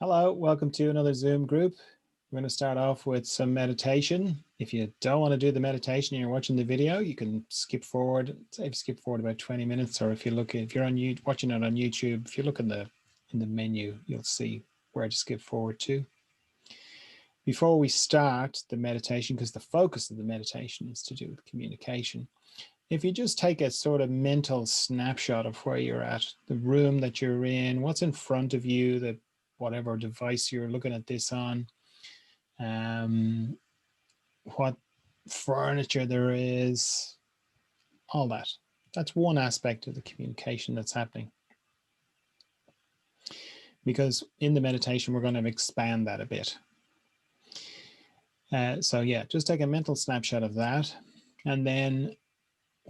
Hello, welcome to another Zoom group. We're going to start off with some meditation. If you don't want to do the meditation and you're watching the video, you can skip forward, say skip forward about 20 minutes, or if you're watching it on YouTube, if you look in the menu, you'll see where to skip forward to. Before we start the meditation, because the focus of the meditation is to do with communication, if you just take a sort of mental snapshot of where you're at, the room that you're in, what's in front of you, whatever device you're looking at this on, what furniture there is, all that. That's one aspect of the communication that's happening. Because in the meditation, we're going to expand that a bit. So yeah, just take a mental snapshot of that. And then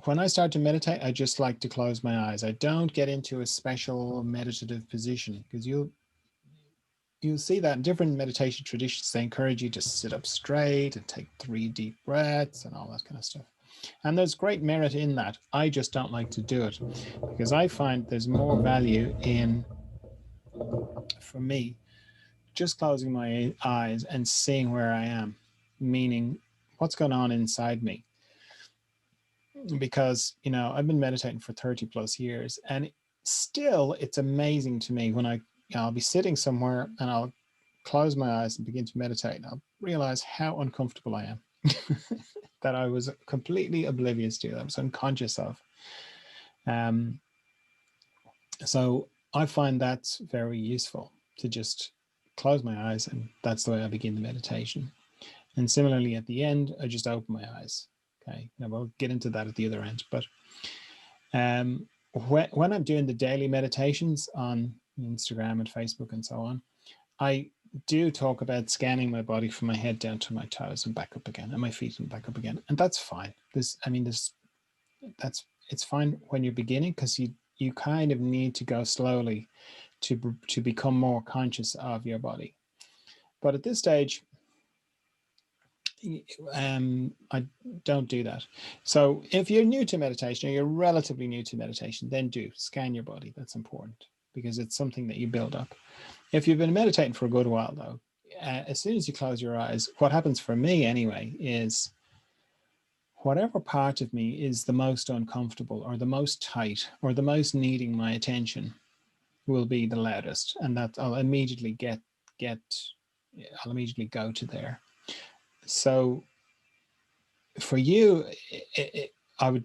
when I start to meditate, I just like to close my eyes. I don't get into a special meditative position because you'll see that in different meditation traditions, they encourage you to sit up straight and take 3 deep breaths and all that kind of stuff. And there's great merit in that. I just don't like to do it because I find there's more value in, for me, just closing my eyes and seeing where I am, meaning what's going on inside me. Because, I've been meditating for 30 plus years and still it's amazing to me when I'll be sitting somewhere and I'll close my eyes and begin to meditate, and I'll realize how uncomfortable I am that I was completely oblivious to, I was unconscious of. So I find that's very useful to just close my eyes, and that's the way I begin the meditation. And similarly, at the end, I just open my eyes. Okay, now we'll get into that at the other end. But when I'm doing the daily meditations on Instagram and Facebook and so on, I do talk about scanning my body from my head down to my toes and back up again, and my feet and back up again, and that's fine. It's fine when you're beginning, because you kind of need to go slowly to become more conscious of your body. But at this stage, I don't do that. So if you're new to meditation, or you're relatively new to meditation, then do scan your body. That's important because it's something that you build up. If you've been meditating for a good while, though, as soon as you close your eyes, what happens for me anyway is whatever part of me is the most uncomfortable or the most tight or the most needing my attention will be the loudest, and that I'll immediately I'll immediately go to there. So for you, I would,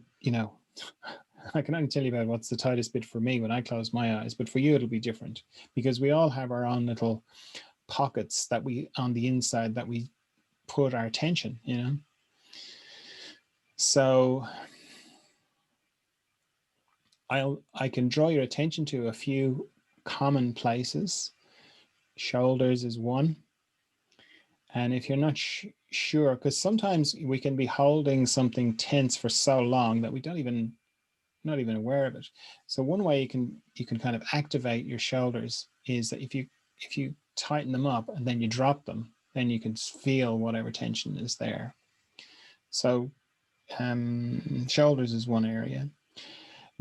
I can only tell you about what's the tightest bit for me when I close my eyes, but for you, it'll be different because we all have our own little pockets that on the inside that we put our attention, So I can draw your attention to a few common places. Shoulders is one. And if you're not sure, because sometimes we can be holding something tense for so long that we not even aware of it. So one way you can kind of activate your shoulders is that if you tighten them up and then you drop them, then you can feel whatever tension is there. So shoulders is one area.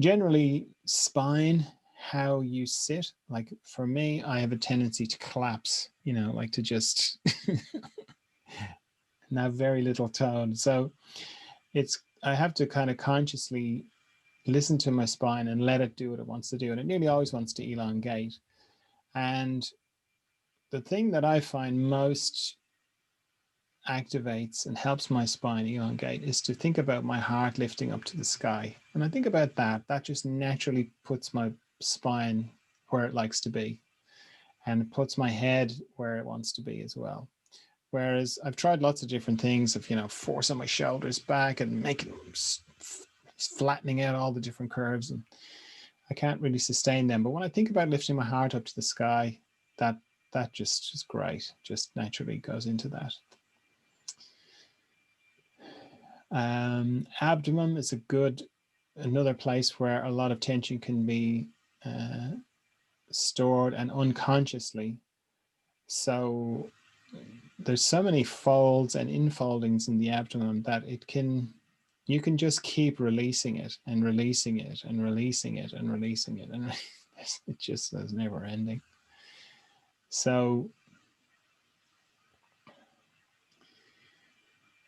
Generally, spine, how you sit. Like for me, I have a tendency to collapse, like to just and have very little tone. So I have to kind of consciously listen to my spine and let it do what it wants to do. And it nearly always wants to elongate. And the thing that I find most activates and helps my spine elongate is to think about my heart lifting up to the sky. When I think about that just naturally puts my spine where it likes to be, and it puts my head where it wants to be as well. Whereas I've tried lots of different things of, forcing my shoulders back and making flattening out all the different curves, and I can't really sustain them. But when I think about lifting my heart up to the sky, that just is great. Just naturally goes into that. Abdomen is another place where a lot of tension can be stored and unconsciously. So there's so many folds and infoldings in the abdomen that you can just keep releasing it and releasing it and releasing it and releasing it, and it just is never ending. So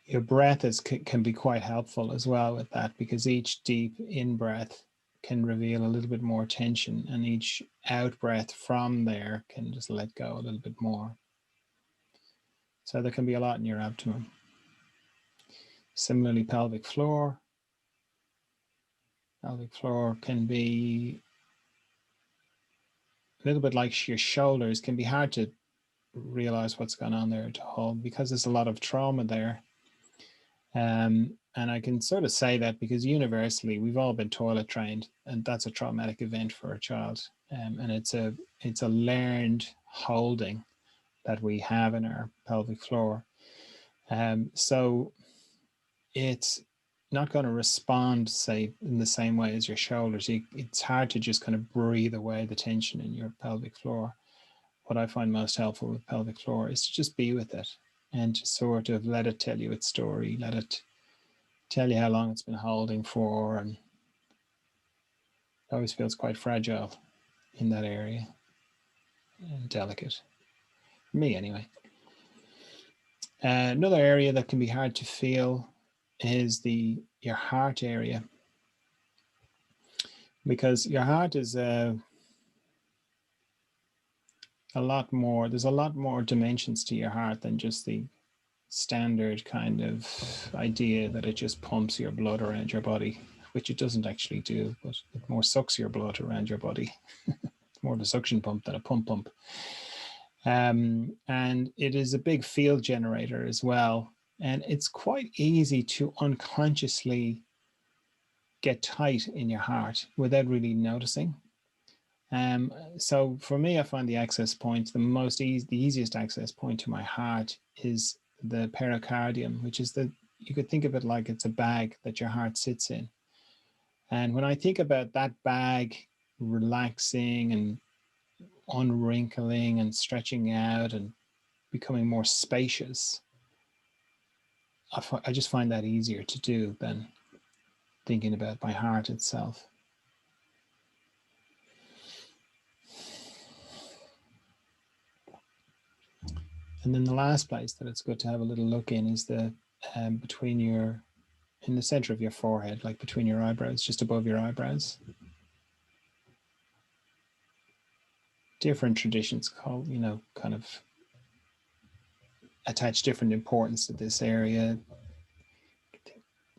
your breath can be quite helpful as well with that, because each deep in breath can reveal a little bit more tension, and each out breath from there can just let go a little bit more. So there can be a lot in your abdomen. Similarly, pelvic floor. Pelvic floor can be a little bit like your shoulders. Can be hard to realize what's going on there to hold, because there's a lot of trauma there. And I can sort of say that because universally we've all been toilet trained, and that's a traumatic event for a child. And it's a learned holding that we have in our pelvic floor. So it's not going to respond, say, in the same way as your shoulders. It's hard to just kind of breathe away the tension in your pelvic floor. What I find most helpful with pelvic floor is to just be with it and to sort of let it tell you its story, let it tell you how long it's been holding for, and it always feels quite fragile in that area and delicate. For me, anyway. Another area that can be hard to feel is your heart area, because your heart is a lot more. There's a lot more dimensions to your heart than just the standard kind of idea that it just pumps your blood around your body, which it doesn't actually do, but it more sucks your blood around your body. It's more of a suction pump than a pump. And it is a big field generator as well. And it's quite easy to unconsciously get tight in your heart without really noticing. So for me, I find the access point, the easiest access point to my heart is the pericardium, which is you could think of it like it's a bag that your heart sits in. And when I think about that bag relaxing and unwrinkling and stretching out and becoming more spacious, I just find that easier to do than thinking about my heart itself. And then the last place that it's good to have a little look in is the in the center of your forehead, like between your eyebrows, just above your eyebrows. Different traditions kind of attach different importance to this area.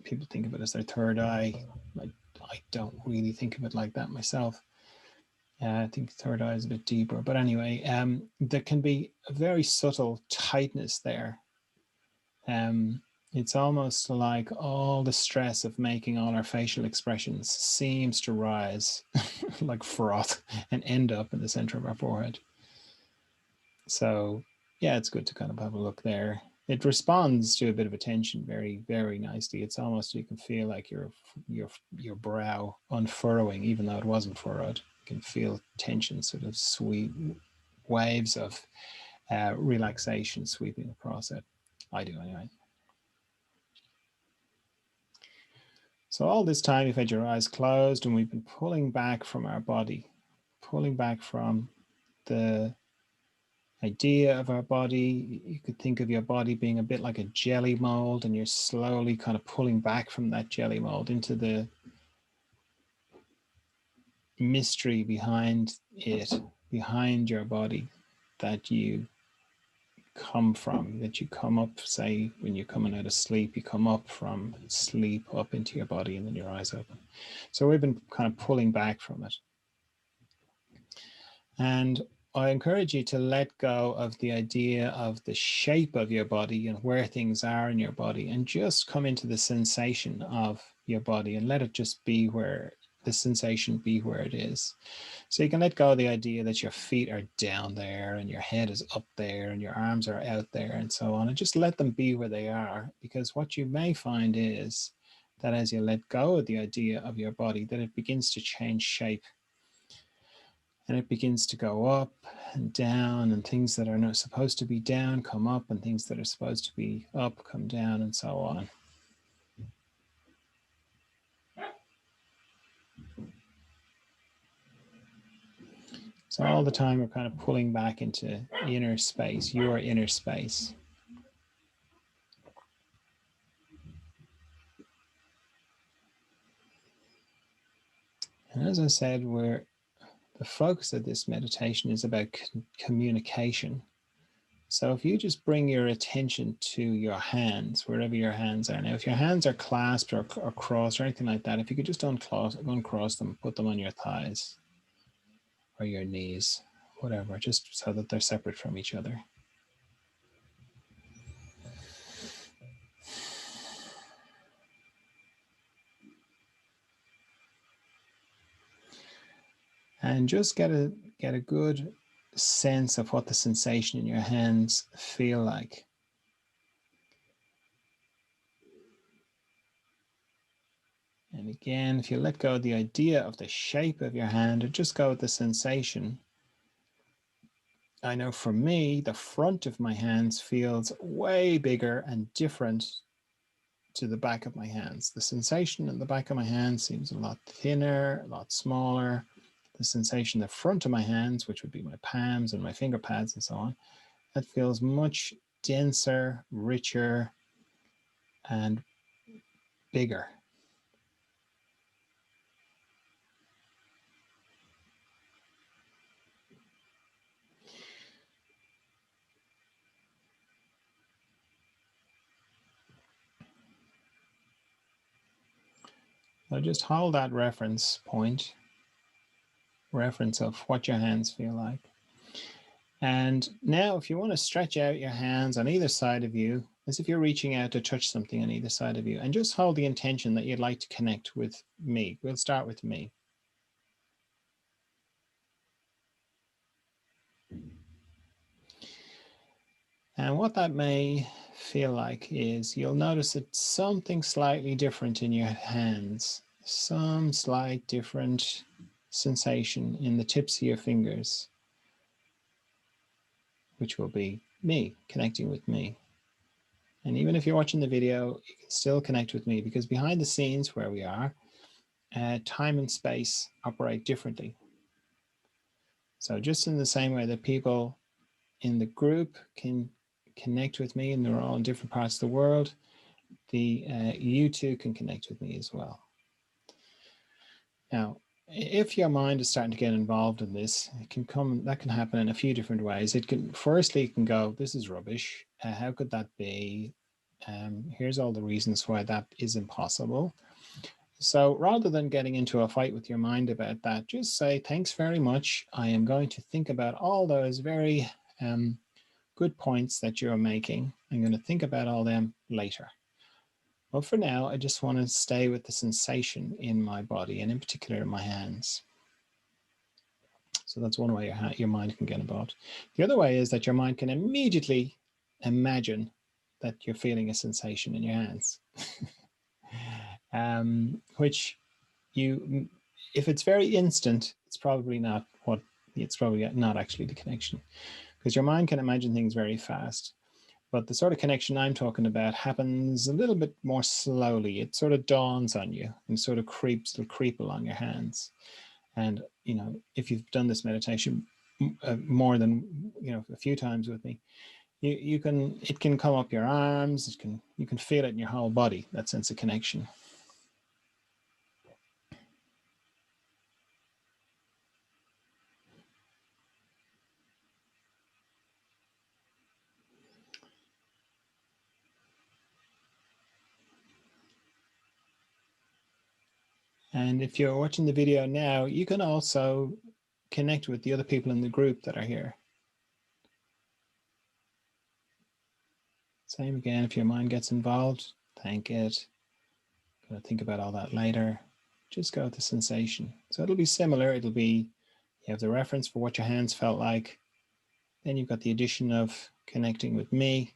People think of it as their third eye. I don't really think of it like that myself. I think third eye is a bit deeper. But anyway, there can be a very subtle tightness there. It's almost like all the stress of making all our facial expressions seems to rise like froth and end up in the center of our forehead. So yeah, it's good to kind of have a look there. It responds to a bit of attention very, very nicely. It's almost, you can feel like your brow unfurrowing, even though it wasn't furrowed. You can feel tension, sort of sweet waves of relaxation sweeping across it. I do anyway. So all this time you've had your eyes closed, and we've been pulling back from our body, pulling back from the idea of our body. You could think of your body being a bit like a jelly mold, and you're slowly kind of pulling back from that jelly mold into the mystery behind it, behind your body, that you come from, that you come up, say, when you're coming out of sleep, you come up from sleep up into your body, and then your eyes open. So we've been kind of pulling back from it. And I encourage you to let go of the idea of the shape of your body and where things are in your body, and just come into the sensation of your body and let it just be where the sensation be where it is. So you can let go of the idea that your feet are down there and your head is up there and your arms are out there and so on, and just let them be where they are. Because what you may find is that as you let go of the idea of your body, that it begins to change shape. And it begins to go up and down, and things that are not supposed to be down come up, and things that are supposed to be up come down, and so on. So all the time we're kind of pulling back into inner space, your inner space. And as I said, the focus of this meditation is about communication. So if you just bring your attention to your hands, wherever your hands are. Now, if your hands are clasped or crossed or anything like that, if you could just uncross them, put them on your thighs or your knees, whatever, just so that they're separate from each other. And just get a good sense of what the sensation in your hands feel like. And again, if you let go of the idea of the shape of your hand and just go with the sensation. I know for me, the front of my hands feels way bigger and different to the back of my hands. The sensation in the back of my hands seems a lot thinner, a lot smaller. The sensation in the front of my hands, which would be my palms and my finger pads and so on, that feels much denser, richer, and bigger. So just hold that reference point, reference of what your hands feel like. And now if you want to stretch out your hands on either side of you, as if you're reaching out to touch something on either side of you, and just hold the intention that you'd like to connect with me. We'll start with me. And what that may feel like is you'll notice that something slightly different in your hands, some slight different sensation in the tips of your fingers, which will be me, connecting with me. And even if you're watching the video, you can still connect with me, because behind the scenes where we are, time and space operate differently. So just in the same way that people in the group can connect with me and they're all in different parts of the world, you too can connect with me as well. Now, if your mind is starting to get involved in this, that can happen in a few different ways. Firstly, it can go, this is rubbish. How could that be? Here's all the reasons why that is impossible. So rather than getting into a fight with your mind about that, just say, thanks very much. I am going to think about all those very good points that you're making. I'm going to think about all them later. Well, for now, I just want to stay with the sensation in my body, and in particular in my hands. So that's one way your mind can get involved. The other way is that your mind can immediately imagine that you're feeling a sensation in your hands, which if it's very instant, it's probably not actually the connection, because your mind can imagine things very fast. But the sort of connection I'm talking about happens a little bit more slowly. It sort of dawns on you and sort of it'll creep along your hands. And, if you've done this meditation more than, a few times with me, it can come up your arms. You can feel it in your whole body, that sense of connection. And if you're watching the video now, you can also connect with the other people in the group that are here. Same again, if your mind gets involved, thank it. Gonna think about all that later. Just go with the sensation. So it'll be similar. It'll be, you have the reference for what your hands felt like. Then you've got the addition of connecting with me.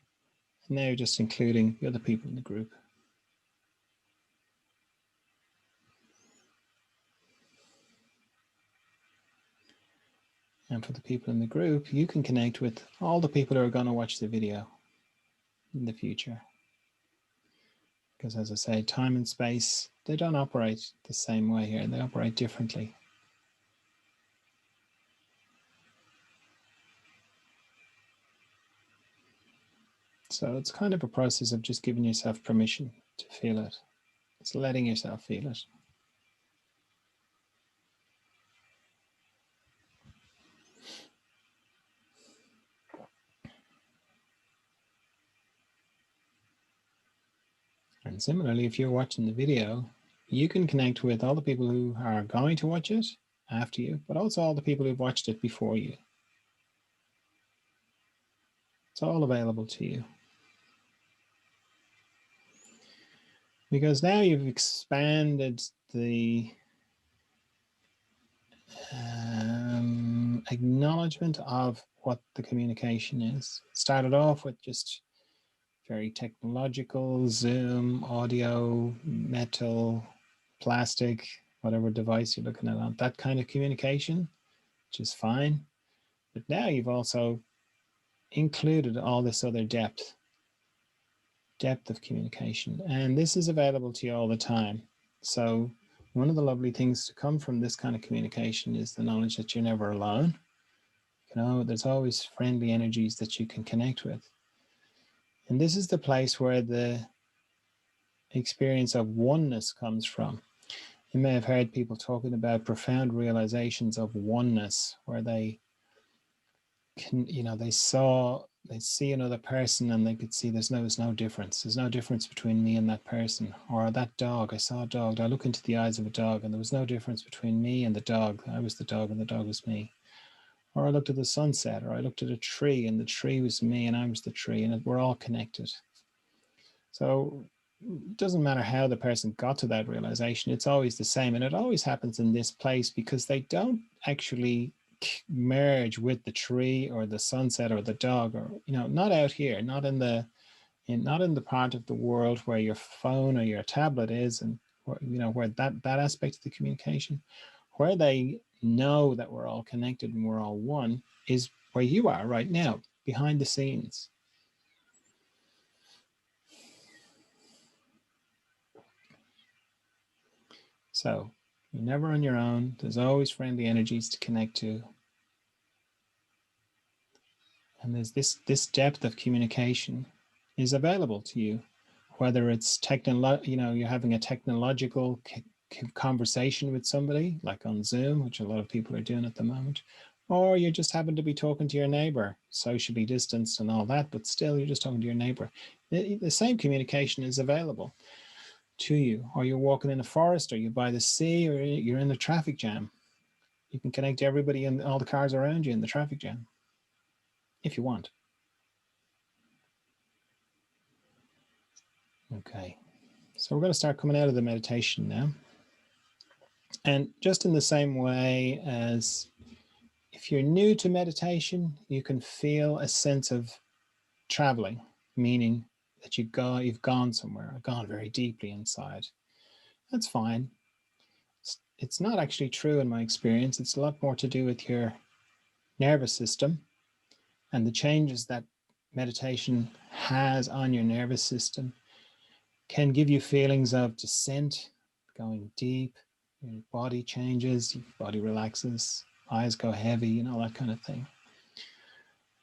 And now you're just including the other people in the group. And for the people in the group, you can connect with all the people who are going to watch the video in the future. Because as I say, time and space, they don't operate the same way here. They operate differently. So it's kind of a process of just giving yourself permission to feel it. It's letting yourself feel it. And similarly, if you're watching the video, you can connect with all the people who are going to watch it after you, but also all the people who've watched it before you. It's all available to you. Because now you've expanded the acknowledgement of what the communication is. It started off with just very technological, Zoom, audio, metal, plastic, whatever device you're looking at, that kind of communication, which is fine. But now you've also included all this other depth of communication. And this is available to you all the time. So one of the lovely things to come from this kind of communication is the knowledge that you're never alone. You know, there's always friendly energies that you can connect with. And this is the place where the experience of oneness comes from. You may have heard people talking about profound realizations of oneness, where they can, you know, they see another person and they could see there's no difference. There's no difference between me and that person. Or that dog, I saw a dog. I look into the eyes of a dog and there was no difference between me and the dog. I was the dog and the dog was me. Or I looked at the sunset, or I looked at a tree and the tree was me and I was the tree, and we're all connected. So it doesn't matter how the person got to that realization, it's always the same. And it always happens in this place because they don't actually merge with the tree or the sunset or the dog, or, you know, not out here, not in the part of the world where your phone or your tablet is, and, you know, where that aspect of the communication, where they know that we're all connected and we're all one, is where you are right now, behind the scenes. So you're never on your own. There's always friendly energies to connect to. And there's this depth of communication is available to you, whether it's you know, you're having a technological conversation with somebody, like on Zoom, which a lot of people are doing at the moment, or you just happen to be talking to your neighbor, socially distanced and all that, but still you're just talking to your neighbor. The same communication is available to you. Or you're walking in a forest, or you're by the sea, or you're in the traffic jam. You can connect to everybody and all the cars around you in the traffic jam, if you want. Okay, so we're going to start coming out of the meditation now. And just in the same way as if you're new to meditation, you can feel a sense of traveling, meaning that you've gone somewhere, gone very deeply inside. That's fine. It's not actually true in my experience. It's a lot more to do with your nervous system and the changes that meditation has on your nervous system can give you feelings of descent, going deep, your body changes, your body relaxes, eyes go heavy, you know, that kind of thing.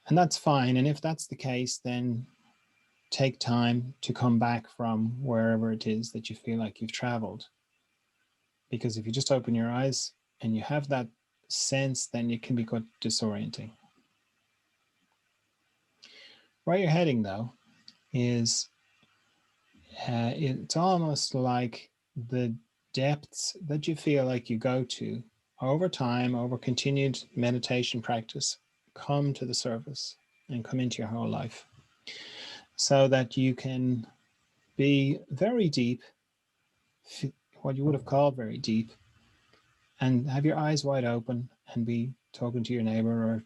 And that's fine. And if that's the case, then take time to come back from wherever it is that you feel like you've traveled. Because if you just open your eyes and you have that sense, then it can be quite disorienting. Where you're heading, though, is it's almost like the depths that you feel like you go to over time, over continued meditation practice, come to the surface and come into your whole life, so that you can be very deep, what you would have called very deep, and have your eyes wide open and be talking to your neighbor or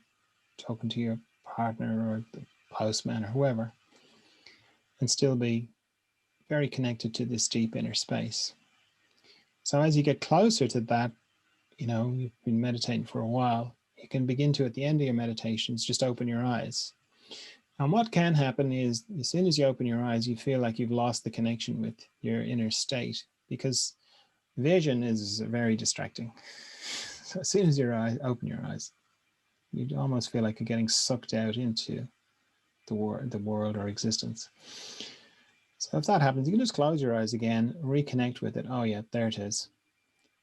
talking to your partner or the postman or whoever, and still be very connected to this deep inner space. So as you get closer to that, you know, you've been meditating for a while, you can begin to, at the end of your meditations, just open your eyes. And what can happen is, as soon as you open your eyes, you feel like you've lost the connection with your inner state, because vision is very distracting. So as soon as you open your eyes, you almost feel like you're getting sucked out into the world or existence. So if that happens, you can just close your eyes again, reconnect with it. Oh yeah, there it is.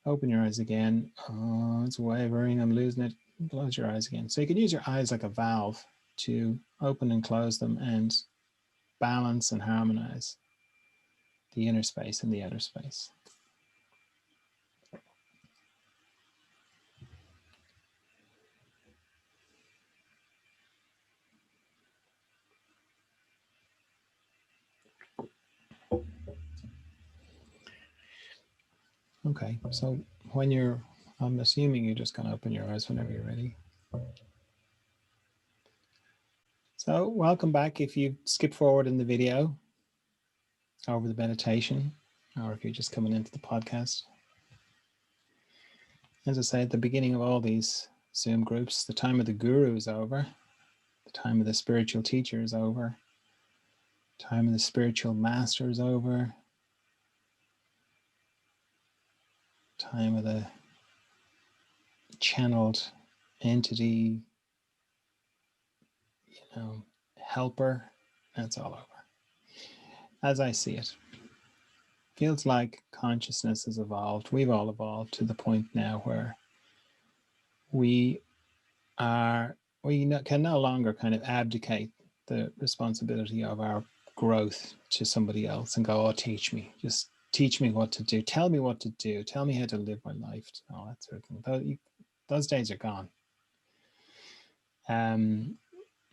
Open your eyes again. Oh, it's wavering, I'm losing it. Close your eyes again. So you can use your eyes like a valve to open and close them and balance and harmonize the inner space and the outer space. Okay, so when you're, I'm assuming you're just going to open your eyes whenever you're ready. So welcome back. If you skip forward in the video over the meditation, or if you're just coming into the podcast. As I say, at the beginning of all these Zoom groups, the time of the guru is over. The time of the spiritual teacher is over. The time of the spiritual master is over. The time of the channeled entity, helper, that's all over. As I see it, feels like consciousness has evolved. We've all evolved to the point now where we can no longer kind of abdicate the responsibility of our growth to somebody else and go, oh, teach me, just teach me what to do. Tell me what to do. Tell me how to live my life. All that sort of thing. Those days are gone.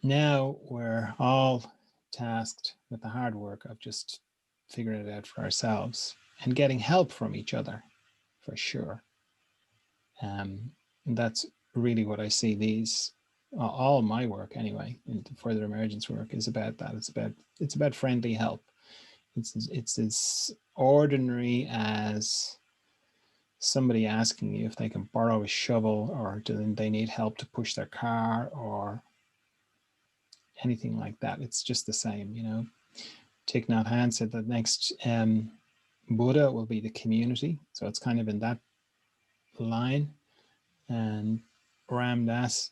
Now we're all tasked with the hard work of just figuring it out for ourselves and getting help from each other, for sure. And that's really what I see all my work anyway, in the further emergence work, is about that. It's about friendly help. It's as ordinary as somebody asking you if they can borrow a shovel, or do they need help to push their car, or anything like that. It's just the same, Thich Nhat Hanh said that next Buddha will be the community. So it's kind of in that line. And Ram Dass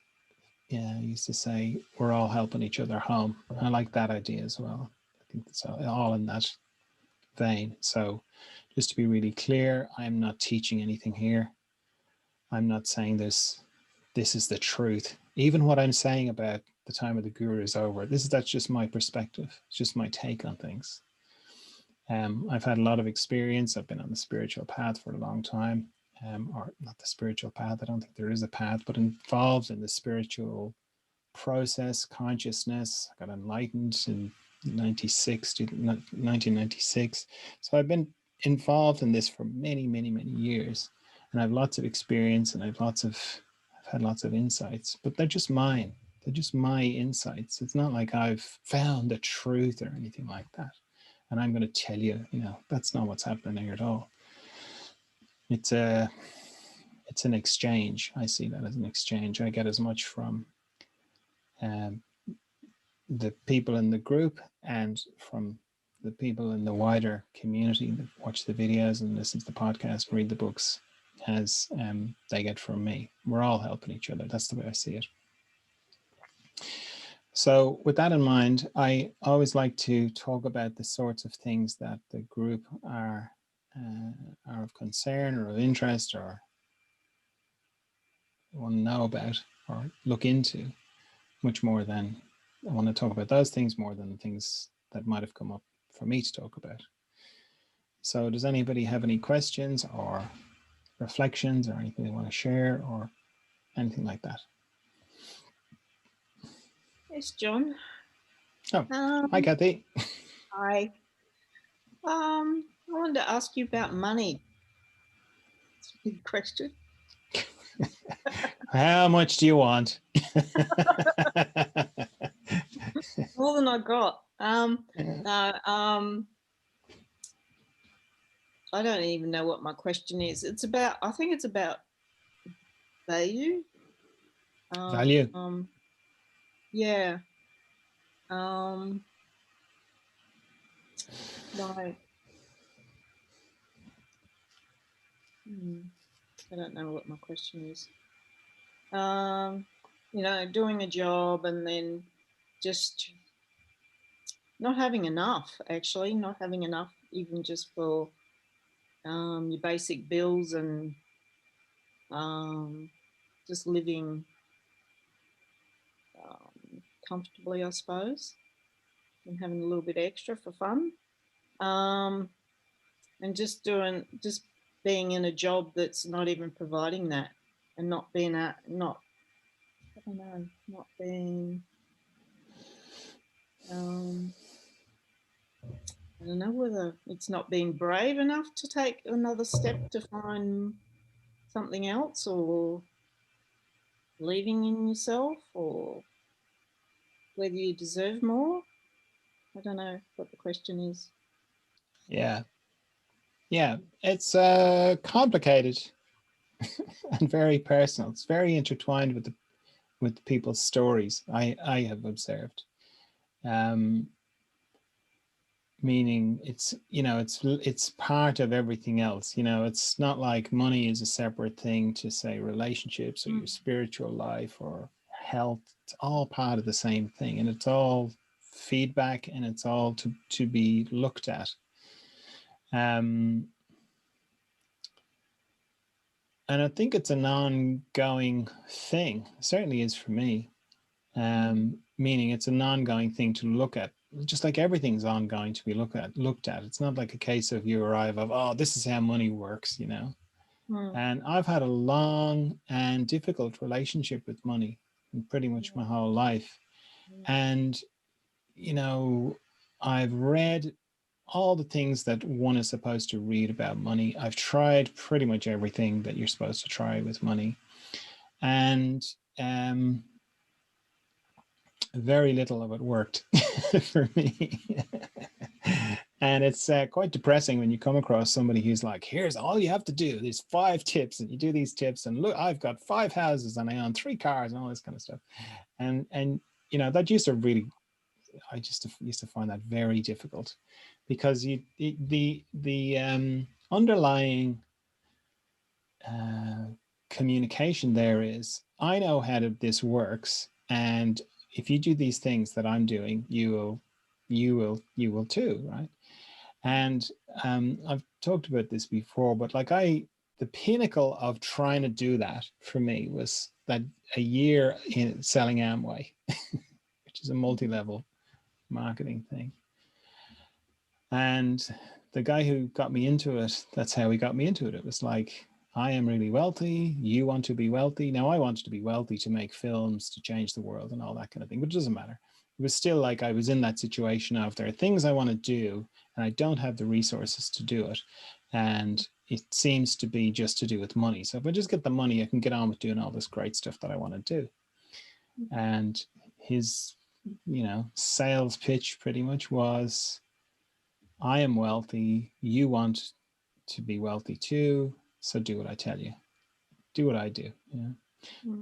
used to say, we're all helping each other home. I like that idea as well. I think it's all in that vein. So just to be really clear, I'm not teaching anything here. I'm not saying this is the truth. Even what I'm saying about the time of the guru is over, that's just my perspective. It's just my take on things. I've had a lot of experience. I've been on the spiritual path for a long time, or not the spiritual path. I don't think there is a path, but involved in the spiritual process, consciousness. I got enlightened in 1996. So I've been involved in this for many, many, many years, and I have lots of experience, and I've had lots of insights, but they're just mine. They're just my insights. It's not like I've found the truth or anything like that. And I'm going to tell you, that's not what's happening here at all. It's an exchange. I see that as an exchange. I get as much from the people in the group and from the people in the wider community that watch the videos and listen to the podcast, read the books, as they get from me. We're all helping each other. That's the way I see it. So with that in mind, I always like to talk about the sorts of things that the group are of concern or of interest, or want to know about or look into, much more than I want to talk about those things more than the things that might have come up for me to talk about. So does anybody have any questions or reflections or anything they want to share or anything like that? Yes, John. Oh, hi, Kathy. Hi. I wanted to ask you about money. It's a big question. How much do you want? More than I got. I don't even know what my question is. I think it's about value. Value. Yeah. Like, I don't know what my question is. Doing a job and then just not having enough, actually, not having enough even just for your basic bills and just living comfortably, I suppose, and having a little bit extra for fun. And just being in a job that's not even providing that, and not being I don't know, not being I don't know whether it's not being brave enough to take another step to find something else, or believing in yourself, or whether you deserve more. I don't know what the question is. Yeah. Yeah. It's complicated and very personal. It's very intertwined with people's stories. I have observed. Um, Meaning it's, you know, it's part of everything else. You know, it's not like money is a separate thing to, say, relationships or your spiritual life or health. It's all part of the same thing, and it's all feedback, and it's all to be looked at. And I think it's an ongoing thing. It certainly is for me. Meaning it's an ongoing thing to look at, just like everything's ongoing to be looked at. It's not like a case of you arrive of, oh, this is how money works, you know. And I've had a long and difficult relationship with money pretty much my whole life. And, you know, I've read all the things that one is supposed to read about money. I've tried pretty much everything that you're supposed to try with money. And very little of it worked for me. And it's quite depressing when you come across somebody who's like, here's all you have to do. There's 5 tips, and you do these tips, and look, I've got 5 houses and I own 3 cars and all this kind of stuff. And you know, that used to really, I just used to find that very difficult, because the underlying communication there is, I know how this works, and if you do these things that I'm doing, you will too, right? And I've talked about this before, but like the pinnacle of trying to do that for me was that a year in selling Amway, which is a multi-level marketing thing. And the guy who got me into it, that's how he got me into it. It was like, I am really wealthy. You want to be wealthy. Now, I wanted to be wealthy to make films, to change the world and all that kind of thing, but it doesn't matter. It was still like I was in that situation of, there are things I want to do and I don't have the resources to do it. And it seems to be just to do with money. So if I just get the money, I can get on with doing all this great stuff that I want to do. And his, you know, sales pitch pretty much was, I am wealthy. You want to be wealthy too. So do what I tell you. Do what I do. You know?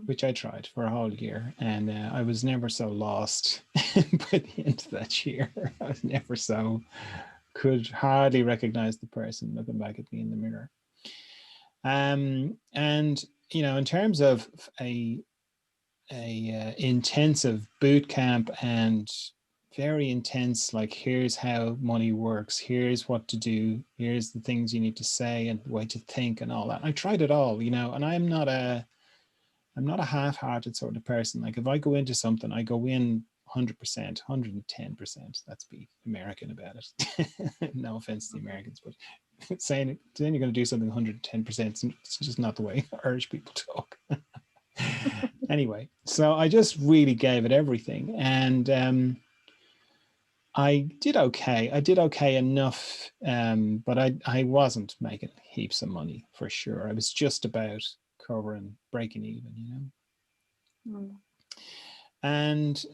Which I tried for a whole year. And I was never so lost by the end of that year. I was never so, could hardly recognize the person looking back at me in the mirror. And, you know, in terms of a intensive boot camp and very intense, like, here's how money works, here's what to do, here's the things you need to say and the way to think and all that. I tried it all, you know, and I'm not a half-hearted sort of person. Like, if I go into something, I go in 100%, 110%. That's be American about it. No offense to the Americans, but saying you're going to do something 110%, it's just not the way Irish people talk. Anyway, so I just really gave it everything, and I did okay. I did okay enough, but I wasn't making heaps of money for sure. I was just about covering, breaking even, you know. And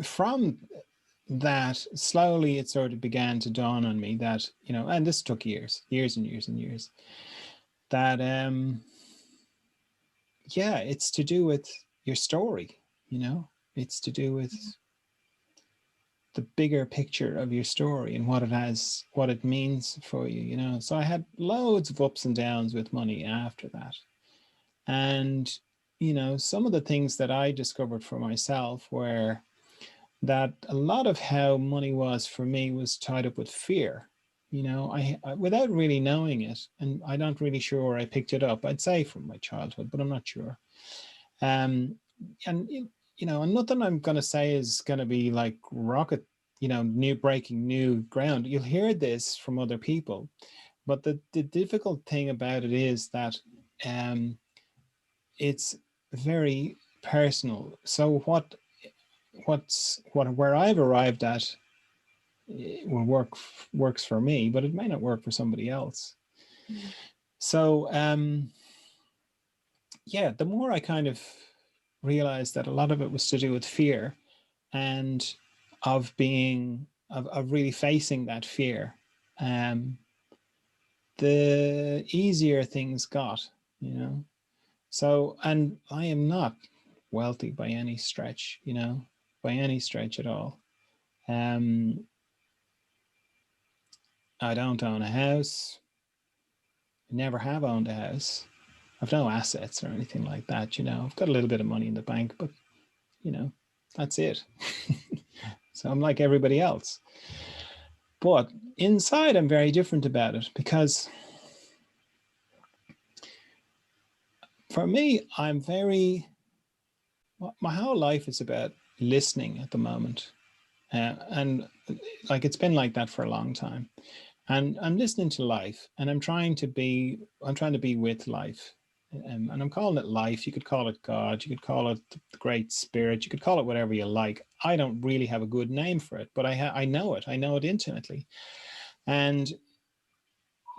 from that, slowly it sort of began to dawn on me that, you know, and this took years and years and years, that yeah, it's to do with your story, you know. It's to do with the bigger picture of your story and what it has, what it means for you, you know. So I had loads of ups and downs with money after that. And, you know, some of the things that I discovered for myself were that a lot of how money was for me was tied up with fear. Without really knowing it, and I'm not really sure where I picked it up. I'd say from my childhood, but I'm not sure. Um, and and nothing I'm going to say is going to be like rocket, new breaking new ground. You'll hear this from other people, but the difficult thing about it is that it's very personal. So where I've arrived at will works for me, but it may not work for somebody else. Mm. So yeah, the more I kind of realized that a lot of it was to do with fear and of really facing that fear, the easier things got. So, and I am not wealthy by any stretch, by any stretch at all. I don't own a house. I never have owned a house. I've no assets or anything like that. I've got a little bit of money in the bank, but that's it. So I'm like everybody else. But inside, I'm very different about it, because for me, my whole life is about listening at the moment. And like, it's been like that for a long time. And I'm listening to life, and I'm trying to be with life. And I'm calling it life. You could call it God. You could call it the Great Spirit. You could call it whatever you like. I don't really have a good name for it, but I know it. I know it intimately. And,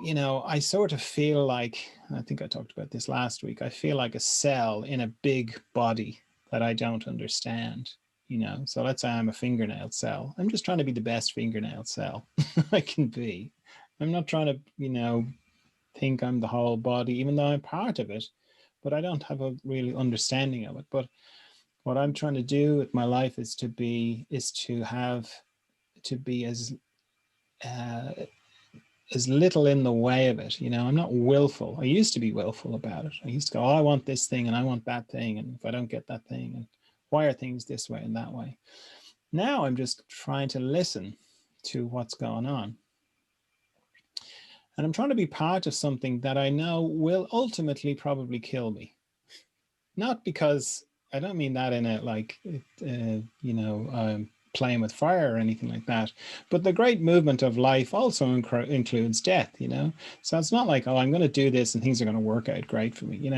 I sort of feel like, I think I talked about this last week, I feel like a cell in a big body that I don't understand. So let's say I'm a fingernail cell. I'm just trying to be the best fingernail cell I can be. I'm not trying to, think I'm the whole body, even though I'm part of it, but I don't have a really understanding of it. But what I'm trying to do with my life is to be uh, as little in the way of it. I'm not willful. I used to be willful about it. I used to go, oh, I want this thing and I want that thing. And if I don't get that thing, and why are things this way and that way? Now I'm just trying to listen to what's going on. And I'm trying to be part of something that I know will ultimately probably kill me. Not because, I don't mean that in a like, playing with fire or anything like that, but the great movement of life also includes death, So it's not like, oh, I'm going to do this and things are going to work out great for me.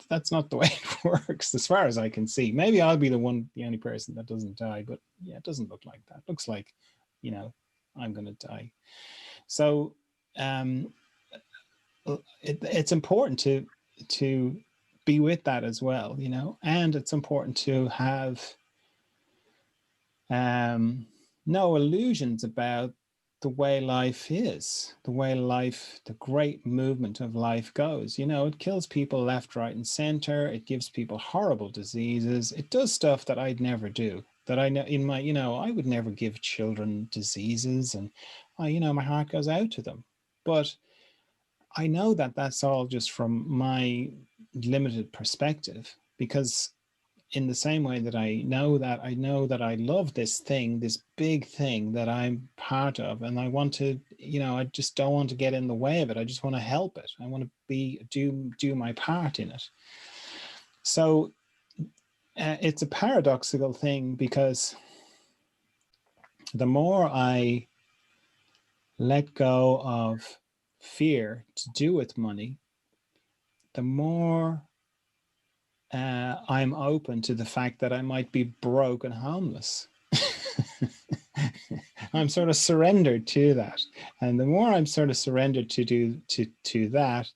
That's not the way it works as far as I can see. Maybe I'll be the only person that doesn't die, but yeah, it doesn't look like that. It looks like, I'm going to die. So it's important to be with that as well, and it's important to have no illusions about the way life is, the great movement of life goes. It kills people left, right, and center. It gives people horrible diseases. It does stuff that I'd never do. That I know in my, I would never give children diseases, and my heart goes out to them. But I know that that's all just from my limited perspective, because in the same way that I know that I love this thing, this big thing that I'm part of, and I want to, I just don't want to get in the way of it. I just want to help it. I want to do my part in it. So it's a paradoxical thing, because the more I let go of fear to do with money, the more I'm open to the fact that I might be broke and homeless. I'm sort of surrendered to that. And the more I'm sort of surrendered to that,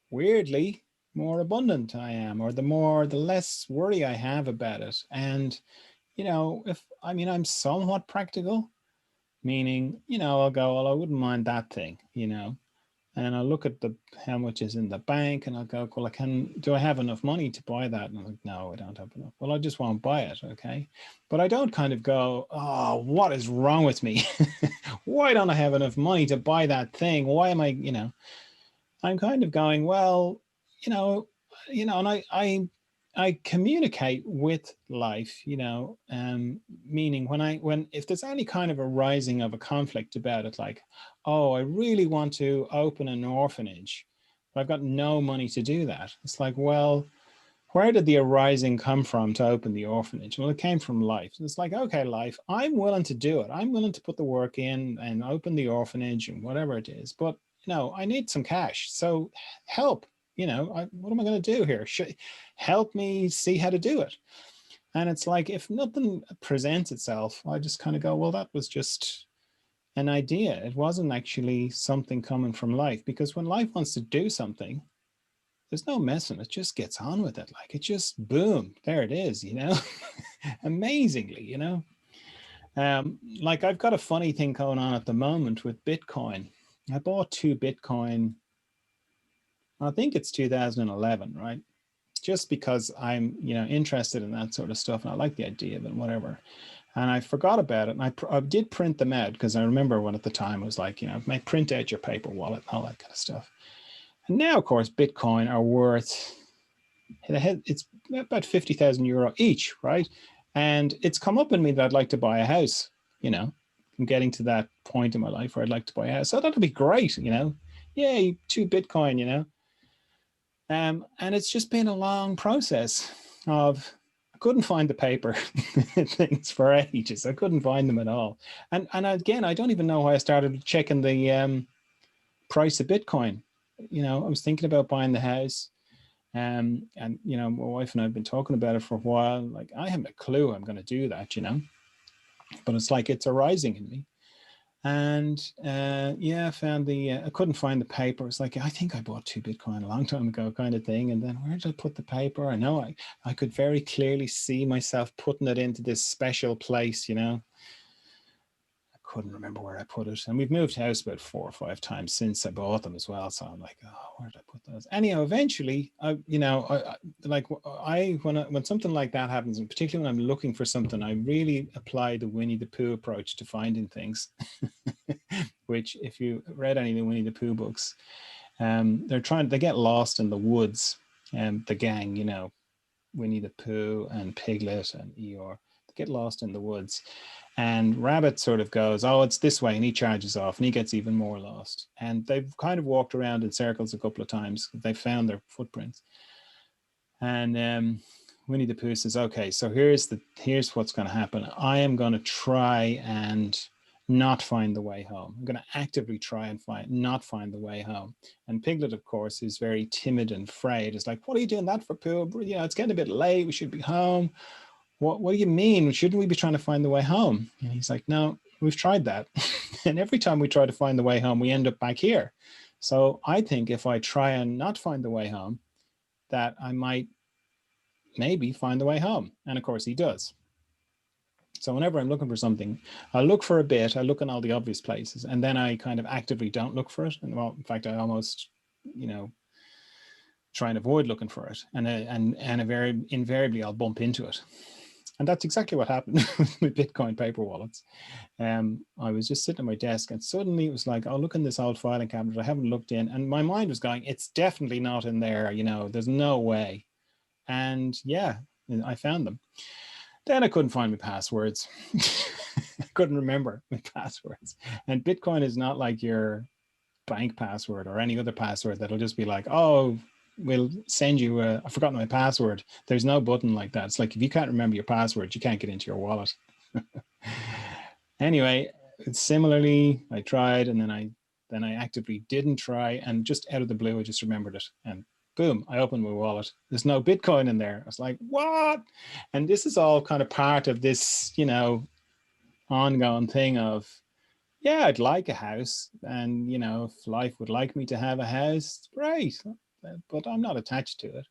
weirdly, more abundant I am, or the less worry I have about it. And, I'm somewhat practical, meaning, I'll go, well, I wouldn't mind that thing, and I'll look at how much is in the bank, and I'll go, well, do I have enough money to buy that? And I'm like, no, I don't have enough. Well, I just won't buy it, okay? But I don't kind of go, oh, what is wrong with me? Why don't I have enough money to buy that thing? Why am I, I'm kind of going, well, and I communicate with life, meaning when if there's any kind of a rising of a conflict about it, like, oh, I really want to open an orphanage, but I've got no money to do that. It's like, well, where did the arising come from to open the orphanage? Well, it came from life. It's like, okay, life, I'm willing to do it. I'm willing to put the work in and open the orphanage and whatever it is. But, I need some cash. So help, what am I going to do here? Help me see how to do it. And it's like, if nothing presents itself, I just kind of go, well, that was just an idea. It wasn't actually something coming from life, because when life wants to do something, there's no messing. It just gets on with it. Like, it just, boom, there it is, amazingly, like, I've got a funny thing going on at the moment with Bitcoin. I bought 2 Bitcoin, I think it's 2011, right? Just because I'm, interested in that sort of stuff, and I like the idea of it and whatever. And I forgot about it. And I did print them out, because I remember when at the time it was like, print out your paper wallet and all that kind of stuff. And now, of course, Bitcoin are worth, it's about 50,000 euro each, right? And it's come up in me that I'd like to buy a house, I'm getting to that point in my life where I'd like to buy a house. So that'd be great, Yay, 2 Bitcoin, and it's just been a long process of, I couldn't find the paper things for ages. I couldn't find them at all. And again, I don't even know why I started checking the price of Bitcoin. I was thinking about buying the house. And my wife and I have been talking about it for a while. Like, I haven't a clue I'm going to do that, but it's like, it's arising in me. And I found I couldn't find the paper. It's like, I think I bought 2 Bitcoin a long time ago, kind of thing. And then where did I put the paper? I know I could very clearly see myself putting it into this special place, I couldn't remember where I put it. And we've moved house about 4 or 5 times since I bought them as well. So I'm like, oh, where did I put those? Anyhow, eventually, when something like that happens, and particularly when I'm looking for something, I really apply the Winnie the Pooh approach to finding things, which, if you read any of the Winnie the Pooh books, they get lost in the woods, and the gang, Winnie the Pooh and Piglet and Eeyore, they get lost in the woods. And Rabbit sort of goes, oh, it's this way, and he charges off, and he gets even more lost. And they've kind of walked around in circles a couple of times. They found their footprints. And Winnie the Pooh says, okay, so here's what's going to happen. I am going to try and not find the way home. I'm going to actively try and not find the way home. And Piglet, of course, is very timid and afraid. It's like, what are you doing that for, Pooh? It's getting a bit late. We should be home. What do you mean? Shouldn't we be trying to find the way home? And he's like, no, we've tried that. And every time we try to find the way home, we end up back here. So I think if I try and not find the way home, that I might maybe find the way home. And of course he does. So whenever I'm looking for something, I look for a bit, I look in all the obvious places, and then I kind of actively don't look for it. And well, in fact, I almost, try and avoid looking for it. And invariably I'll bump into it. And that's exactly what happened with my Bitcoin paper wallets. I was just sitting at my desk, and suddenly it was like, oh, look in this old filing cabinet I haven't looked in. And my mind was going, it's definitely not in there. There's no way. And yeah, I found them. Then I couldn't find my passwords. I couldn't remember my passwords. And Bitcoin is not like your bank password or any other password that'll just be like, oh, we'll send you I've forgotten my password. There's no button like that. It's like, if you can't remember your password, you can't get into your wallet. Anyway, similarly, I tried, and then I actively didn't try, and just out of the blue, I just remembered it. And boom, I opened my wallet. There's no Bitcoin in there. I was like, what? And this is all kind of part of this, ongoing thing of, yeah, I'd like a house. And, if life would like me to have a house, great. But I'm not attached to it.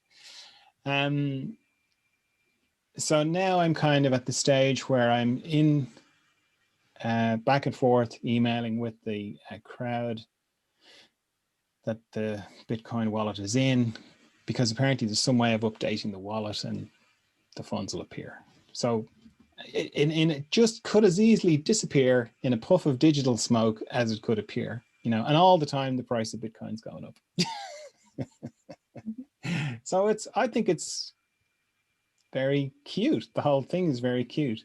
So now I'm kind of at the stage where I'm in back and forth emailing with the crowd that the Bitcoin wallet is in, because apparently there's some way of updating the wallet and the funds will appear. So it just could as easily disappear in a puff of digital smoke as it could appear, and all the time the price of Bitcoin's going up. So I think it's very cute. The whole thing is very cute.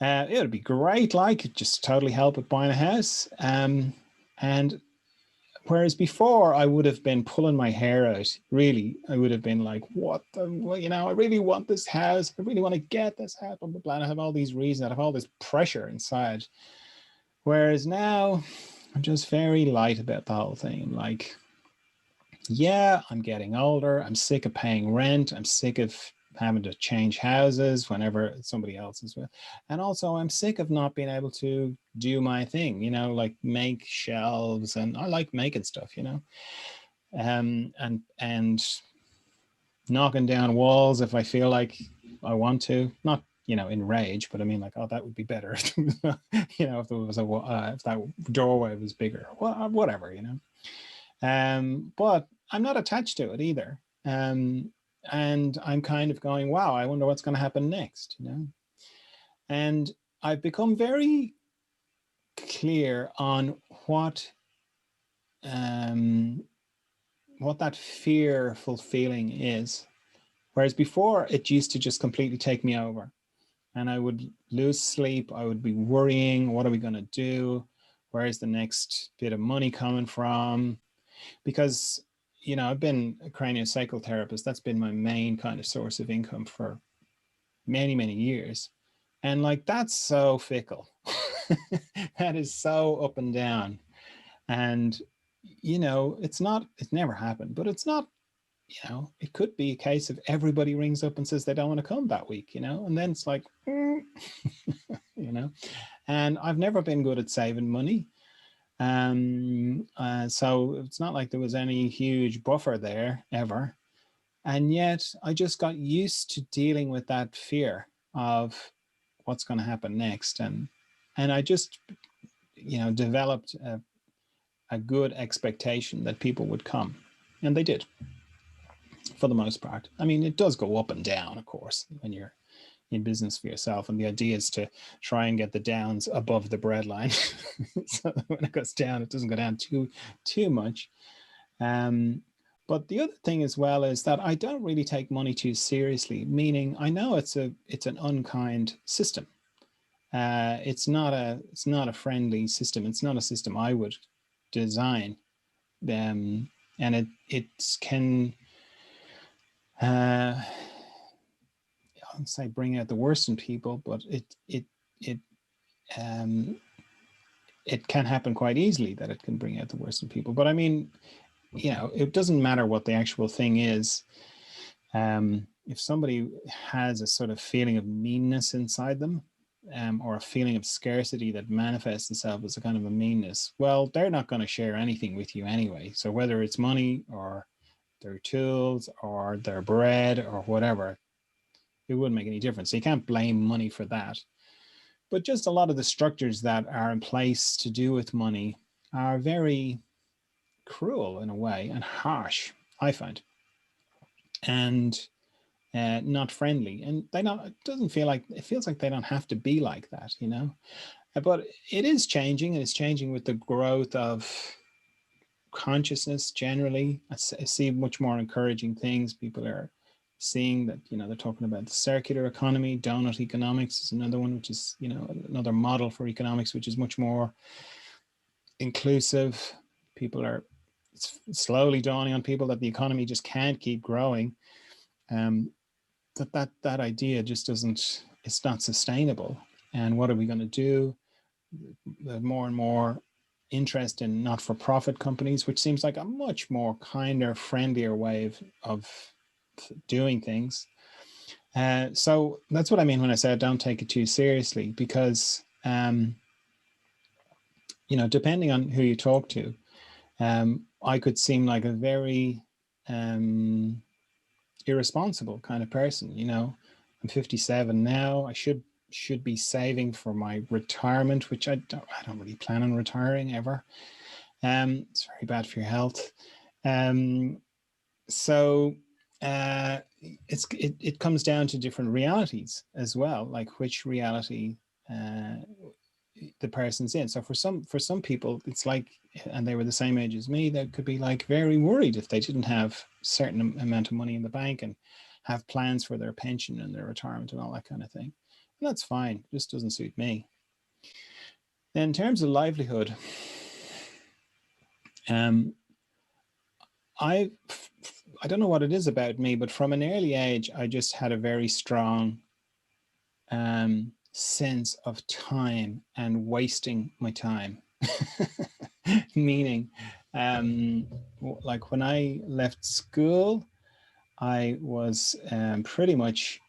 It would be great, like, it just totally help with buying a house. And whereas before I would have been pulling my hair out, really, I would have been like, what the, well, you know, I really want this house. I really want to get this house, blah, blah, blah. And I have all these reasons. I have all this pressure inside. Whereas now I'm just very light about the whole thing. I'm like, yeah, I'm getting older. I'm sick of paying rent. I'm sick of having to change houses whenever somebody else is with. And also I'm sick of not being able to do my thing, you know, like make shelves, and I like making stuff, you know, and knocking down walls if I feel like I want to, not, you know, in rage, but I mean like, oh, that would be better. You know, if there was if that doorway was bigger, well, whatever, you know. But I'm not attached to it either. And I'm kind of going, wow, I wonder what's going to happen next, you know? And I've become very clear on what that fearful feeling is. Whereas before it used to just completely take me over, and I would lose sleep. I would be worrying, what are we going to do? Where is the next bit of money coming from? Because, you know, I've been a craniosacral therapist. That's been my main kind of source of income for many, many years. And like, that's so fickle. That is so up and down. And, you know, it's never happened, but it's not, you know, it could be a case of everybody rings up and says they don't want to come that week, you know, and then it's like, you know, and I've never been good at saving money. So it's not like there was any huge buffer there ever. And yet I just got used to dealing with that fear of what's going to happen next. And I just, you know, developed a good expectation that people would come, and they did for the most part. I mean, it does go up and down, of course, when you're in business for yourself. And the idea is to try and get the downs above the breadline. So that when it goes down, it doesn't go down too much. But the other thing as well is that I don't really take money too seriously, meaning I know it's an unkind system. It's not a friendly system. It's not a system I would design. And it can I would say bring out the worst in people, but it can happen quite easily that it can bring out the worst in people. But I mean, you know, it doesn't matter what the actual thing is. If somebody has a sort of feeling of meanness inside them, or a feeling of scarcity that manifests itself as a kind of a meanness, well, they're not going to share anything with you anyway. So whether it's money or their tools or their bread or whatever, it wouldn't make any difference. So you can't blame money for that. But just a lot of the structures that are in place to do with money are very cruel in a way, and harsh, I find, and not friendly. And they don't, it doesn't feel like, it feels like they don't have to be like that, you know. But it is changing, and it's changing with the growth of consciousness generally. I see much more encouraging things. People are seeing that, you know, they're talking about the circular economy. Donut economics is another one, which is, you know, another model for economics, which is much more inclusive. People are, it's slowly dawning on people that the economy just can't keep growing. That idea just doesn't, it's not sustainable. And what are we going to do? The more and more interest in not-for-profit companies, which seems like a much more kinder, friendlier way of doing things. So that's what I mean when I say I don't take it too seriously, because you know, depending on who you talk to, I could seem like a very irresponsible kind of person. You know, I'm 57 now. I should be saving for my retirement, which I don't really plan on retiring ever. It's very bad for your health. So it comes down to different realities as well, like which reality the person's in. So for some people, it's like, and they were the same age as me, they could be like very worried if they didn't have a certain amount of money in the bank and have plans for their pension and their retirement and all that kind of thing. And that's fine. It just doesn't suit me. In terms of livelihood, I don't know what it is about me, but from an early age, I just had a very strong sense of time and wasting my time. Meaning, like when I left school, I was pretty much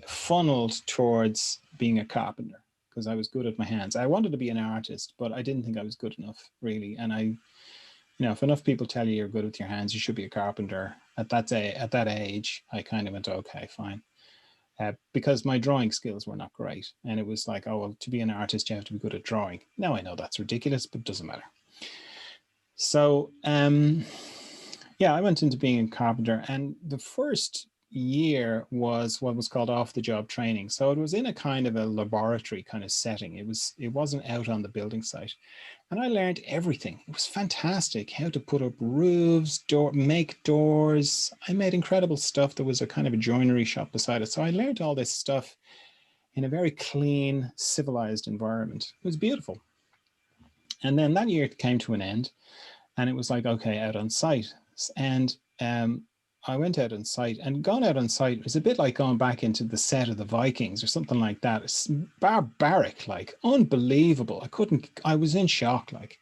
funneled towards being a carpenter because I was good at my hands. I wanted to be an artist, but I didn't think I was good enough, really. And if enough people tell you you're good with your hands, you should be a carpenter. At that age, I kind of went, okay, fine. Because my drawing skills were not great. And it was like, oh, well, to be an artist, you have to be good at drawing. Now I know that's ridiculous, but it doesn't matter. So, yeah, I went into being a carpenter, and the first year was what was called off-the-job training. So it was in a kind of a laboratory kind of setting. It wasn't out on the building site. And I learned everything. It was fantastic. How to put up roofs, make doors. I made incredible stuff. There was a kind of a joinery shop beside it. So I learned all this stuff in a very clean, civilized environment. It was beautiful. And then that year came to an end, and it was like, okay, out on site. And I went out on site, and going out on site was a bit like going back into the set of the Vikings or something like that. It's barbaric, like unbelievable. I was in shock, like.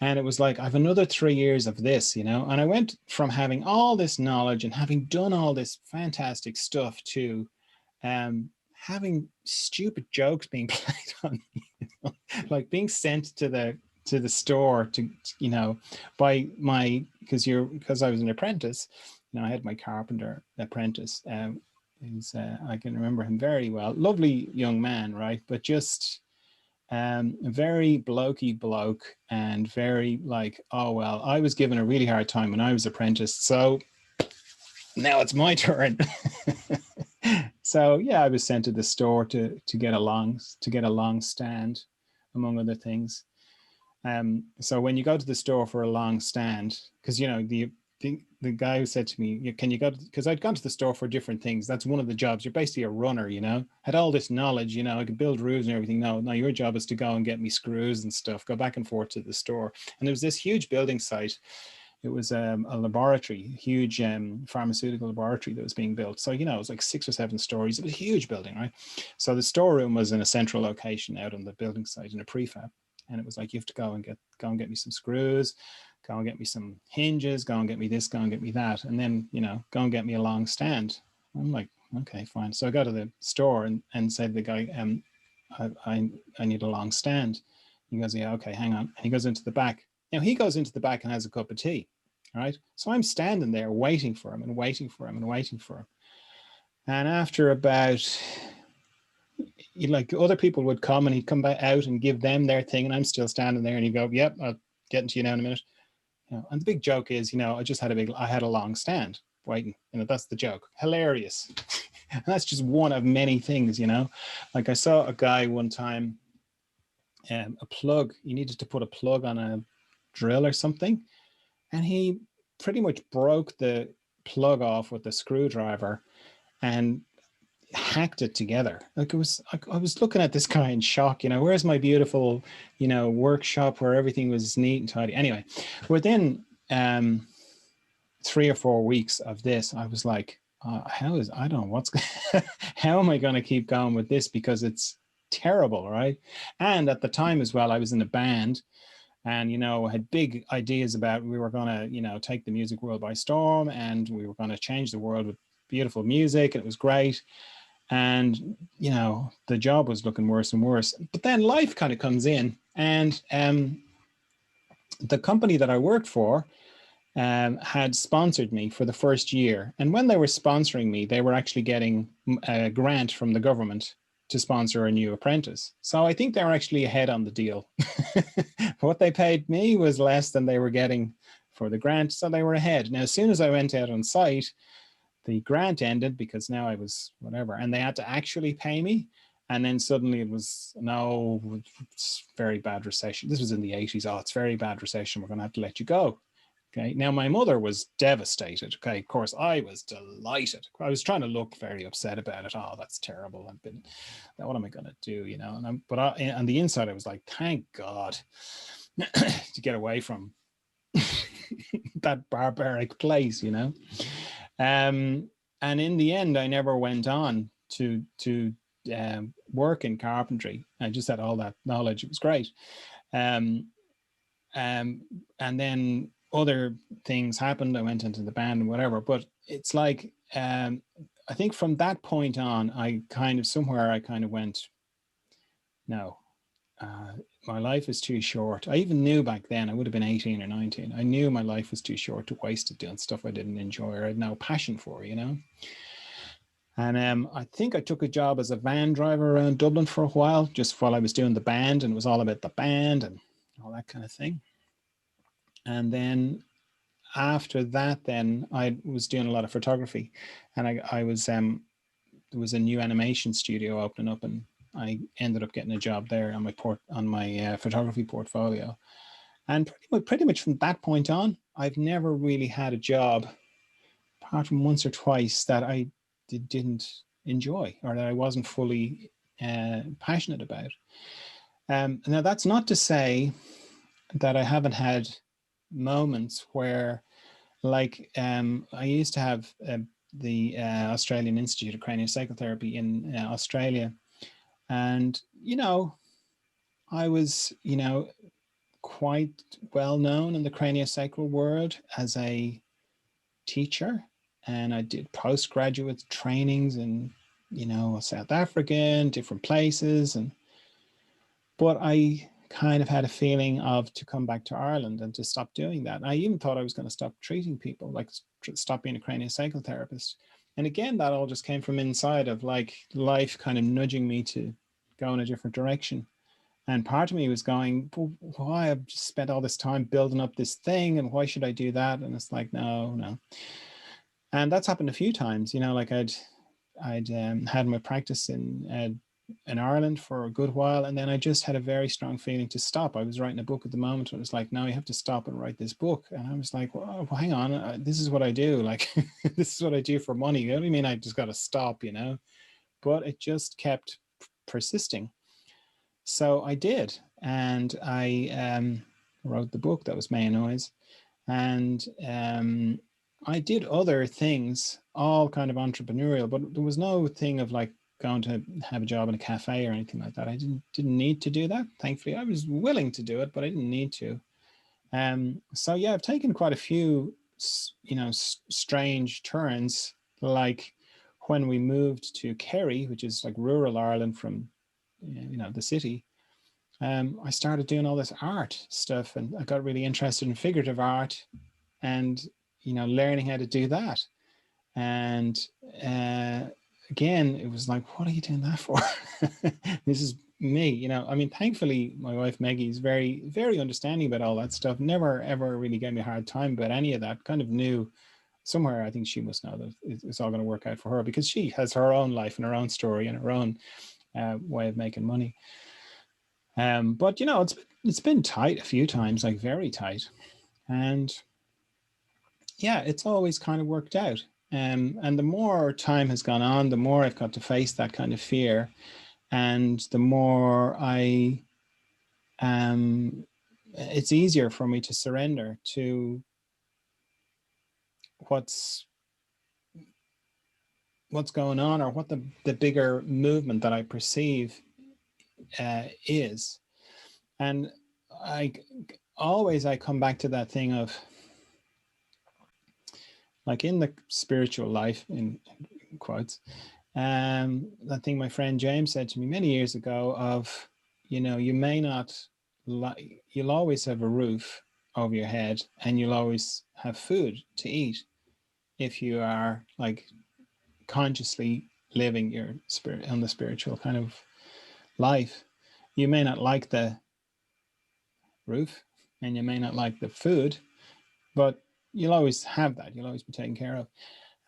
And it was like, I have another 3 years of this, And I went from having all this knowledge and having done all this fantastic stuff to having stupid jokes being played on me, like being sent to the store to, by because I was an apprentice. I had my carpenter apprentice. I can remember him very well. Lovely young man, right? But just a very blokey bloke, and very like, oh, well, I was given a really hard time when I was apprentice, so now it's my turn. So yeah, I was sent to the store to get a long stand, among other things. So when you go to the store for a long stand, because the guy who said to me, can you go, because I'd gone to the store for different things. That's one of the jobs. You're basically a runner, had all this knowledge, I could build roofs and everything. No, your job is to go and get me screws and stuff, go back and forth to the store. And there was this huge building site. It was a laboratory, a huge pharmaceutical laboratory that was being built. So, it was like 6 or 7 stories. It was a huge building, right? So the storeroom was in a central location out on the building site in a prefab. And it was like, you have to go and get me some screws, go and get me some hinges, go and get me this, go and get me that. And then, go and get me a long stand. I'm like, okay, fine. So I go to the store and said to the guy, I need a long stand. He goes, yeah, okay, hang on. And he goes into the back. He goes into the back and has a cup of tea. All right. So I'm standing there waiting for him and waiting for him and waiting for him. And after about, like, other people would come and he'd come back out and give them their thing. And I'm still standing there, and he'd go, yep, I'll get into you now in a minute. And the big joke is, I had a long stand waiting. That's the joke. Hilarious. And that's just one of many things, Like, I saw a guy one time, a plug, he needed to put a plug on a drill or something. And he pretty much broke the plug off with a screwdriver and hacked it together. Like, I was looking at this guy in shock, where's my beautiful, workshop where everything was neat and tidy. Anyway, within 3 or 4 weeks of this, I was like, I don't know what's, how am I going to keep going with this? Because it's terrible, right? And at the time as well, I was in a band, and, had big ideas about, we were going to, take the music world by storm, and we were going to change the world with beautiful music. And it was great. And, the job was looking worse and worse. But then life kind of comes in, and the company that I worked for had sponsored me for the first year. And when they were sponsoring me, they were actually getting a grant from the government to sponsor a new apprentice. So I think they were actually ahead on the deal. What they paid me was less than they were getting for the grant. So they were ahead. Now, as soon as I went out on site, the grant ended, because now I was whatever, and they had to actually pay me. And then suddenly it was, no, it's very bad recession. This was in the 80s. Oh, it's very bad recession. We're going to have to let you go. Okay. Now my mother was devastated. Okay. Of course, I was delighted. I was trying to look very upset about it. Oh, that's terrible. I've been, what am I going to do? You know, and on the inside, I was like, thank God to get away from that barbaric place, you know. And in the end, I never went on to work in carpentry. I just had all that knowledge. It was great. Um, and then other things happened. I went into the band and whatever. But it's like, I think from that point on, I kind of went, no, my life is too short. I even knew back then, I would have been 18 or 19. I knew my life was too short to waste it doing stuff I didn't enjoy or I had no passion for, you know. And I think I took a job as a van driver around Dublin for a while, just while I was doing the band, and it was all about the band and all that kind of thing. And then after that, then I was doing a lot of photography, and I was there was a new animation studio opening up, and I ended up getting a job there on my photography portfolio. And pretty much from that point on, I've never really had a job, apart from once or twice, that I didn't enjoy or that I wasn't fully passionate about. Now, that's not to say that I haven't had moments where, like, I used to have the Australian Institute of Craniosacral Therapy in Australia. And, you know, I was, you know, quite well known in the craniosacral world as a teacher. And I did postgraduate trainings in, you know, South Africa and different places. But I kind of had a feeling of to come back to Ireland and to stop doing that. I even thought I was going to stop treating people, like stop being a craniosacral therapist. And again, that all just came from inside of like life kind of nudging me to go in a different direction. And part of me was going, well, why I've just spent all this time building up this thing and why should I do that? And it's like, no. And that's happened a few times, you know, like I'd had my practice in Ireland for a good while. And then I just had a very strong feeling to stop. I was writing a book at the moment. And it was like, no, you have to stop and write this book. And I was like, well hang on, this is what I do. Like, this is what I do for money. You know what I mean? I just got to stop, you know, but it just kept persisting. So I did, and I wrote the book that was May Noise, and I did other things, all kind of entrepreneurial, but there was no thing of like going to have a job in a cafe or anything like that. I didn't need to do that. Thankfully, I was willing to do it, but I didn't need to. So yeah, I've taken quite a few, you know, strange turns, like when we moved to Kerry, which is like rural Ireland from, you know, the city. I started doing all this art stuff, and I got really interested in figurative art, and you know, learning how to do that. And again, it was like, what are you doing that for? This is me, you know. I mean, thankfully, my wife Maggie is very, very understanding about all that stuff. Never, ever really gave me a hard time about any of that. Kind of knew somewhere, I think she must know that it's all going to work out for her because she has her own life and her own story and her own way of making money. But you know, it's been tight a few times, like very tight, and yeah, it's always kind of worked out. And the more time has gone on, the more I've got to face that kind of fear, and the more it's easier for me to surrender to what's going on, or what the bigger movement that I perceive is. And I come back to that thing of, like, in the spiritual life, in quotes, that thing my friend James said to me many years ago of, you know, you may not, you'll always have a roof over your head and you'll always have food to eat if you are like consciously living your spirit on the spiritual kind of life. You may not like the roof and you may not like the food, but you'll always have that. You'll always be taken care of.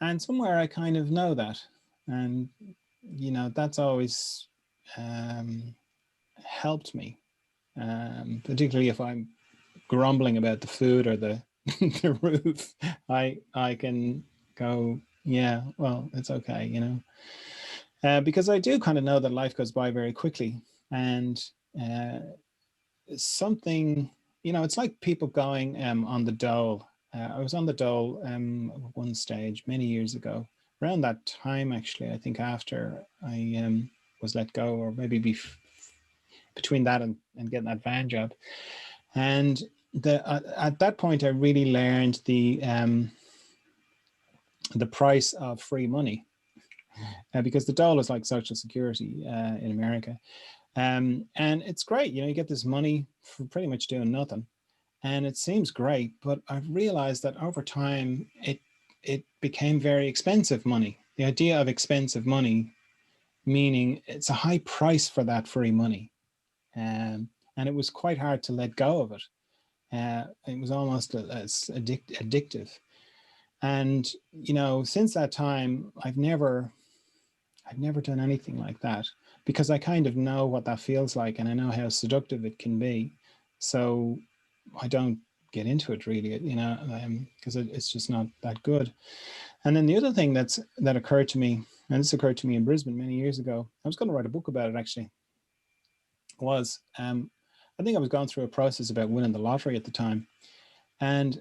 And somewhere I kind of know that. And, you know, that's always helped me, particularly if I'm grumbling about the food or the the roof, I can go, yeah, well, it's okay, because I do kind of know that life goes by very quickly, and uh, something, it's like people going on the dole. I was on the dole at one stage many years ago, around that time actually. I think after I was let go, or maybe between that and getting that van job. And at that point, I really learned the price of free money, because the dole is like Social Security in America. And it's great, you get this money for pretty much doing nothing, and it seems great. But I've realized that over time, it became very expensive money. The idea of expensive money, meaning it's a high price for that free money, and it was quite hard to let go of it. It was almost addictive. And since that time, I've never done anything like that, because I kind of know what that feels like, and I know how seductive it can be. So I don't get into it really, because it's just not that good. And then the other thing that occurred to me, and this occurred to me in Brisbane many years ago, I was going to write a book about it actually, was I think I was going through a process about winning the lottery at the time. And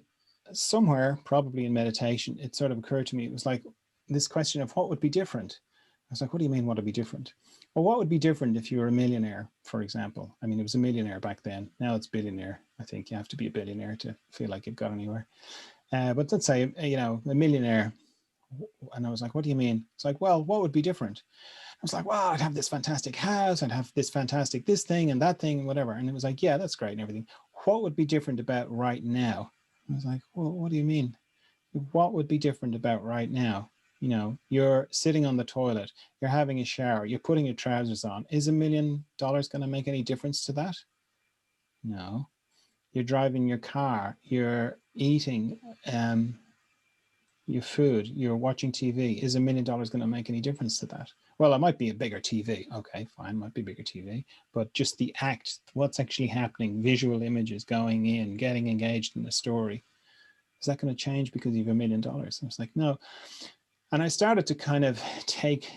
somewhere, probably in meditation, it sort of occurred to me, it was like this question of what would be different. I was like, what do you mean, what would be different? Well, what would be different if you were a millionaire, for example? I mean, it was a millionaire back then. Now it's billionaire. I think you have to be a billionaire to feel like you've got anywhere. But let's say, a millionaire. And I was like, what do you mean? It's like, well, what would be different? I was like, wow, I'd have this fantastic house. I'd have this fantastic this thing and that thing, whatever. And it was like, yeah, that's great and everything. What would be different about right now? I was like, well, what do you mean? What would be different about right now? You're sitting on the toilet, you're having a shower, you're putting your trousers on. Is $1 million going to make any difference to that? No. You're driving your car, you're eating your food, you're watching TV. Is $1 million going to make any difference to that? Well, it might be a bigger TV. Okay, fine, might be a bigger TV. But just the act, what's actually happening, visual images going in, getting engaged in the story, is that going to change because you have $1 million? I was like, no. And I started to kind of take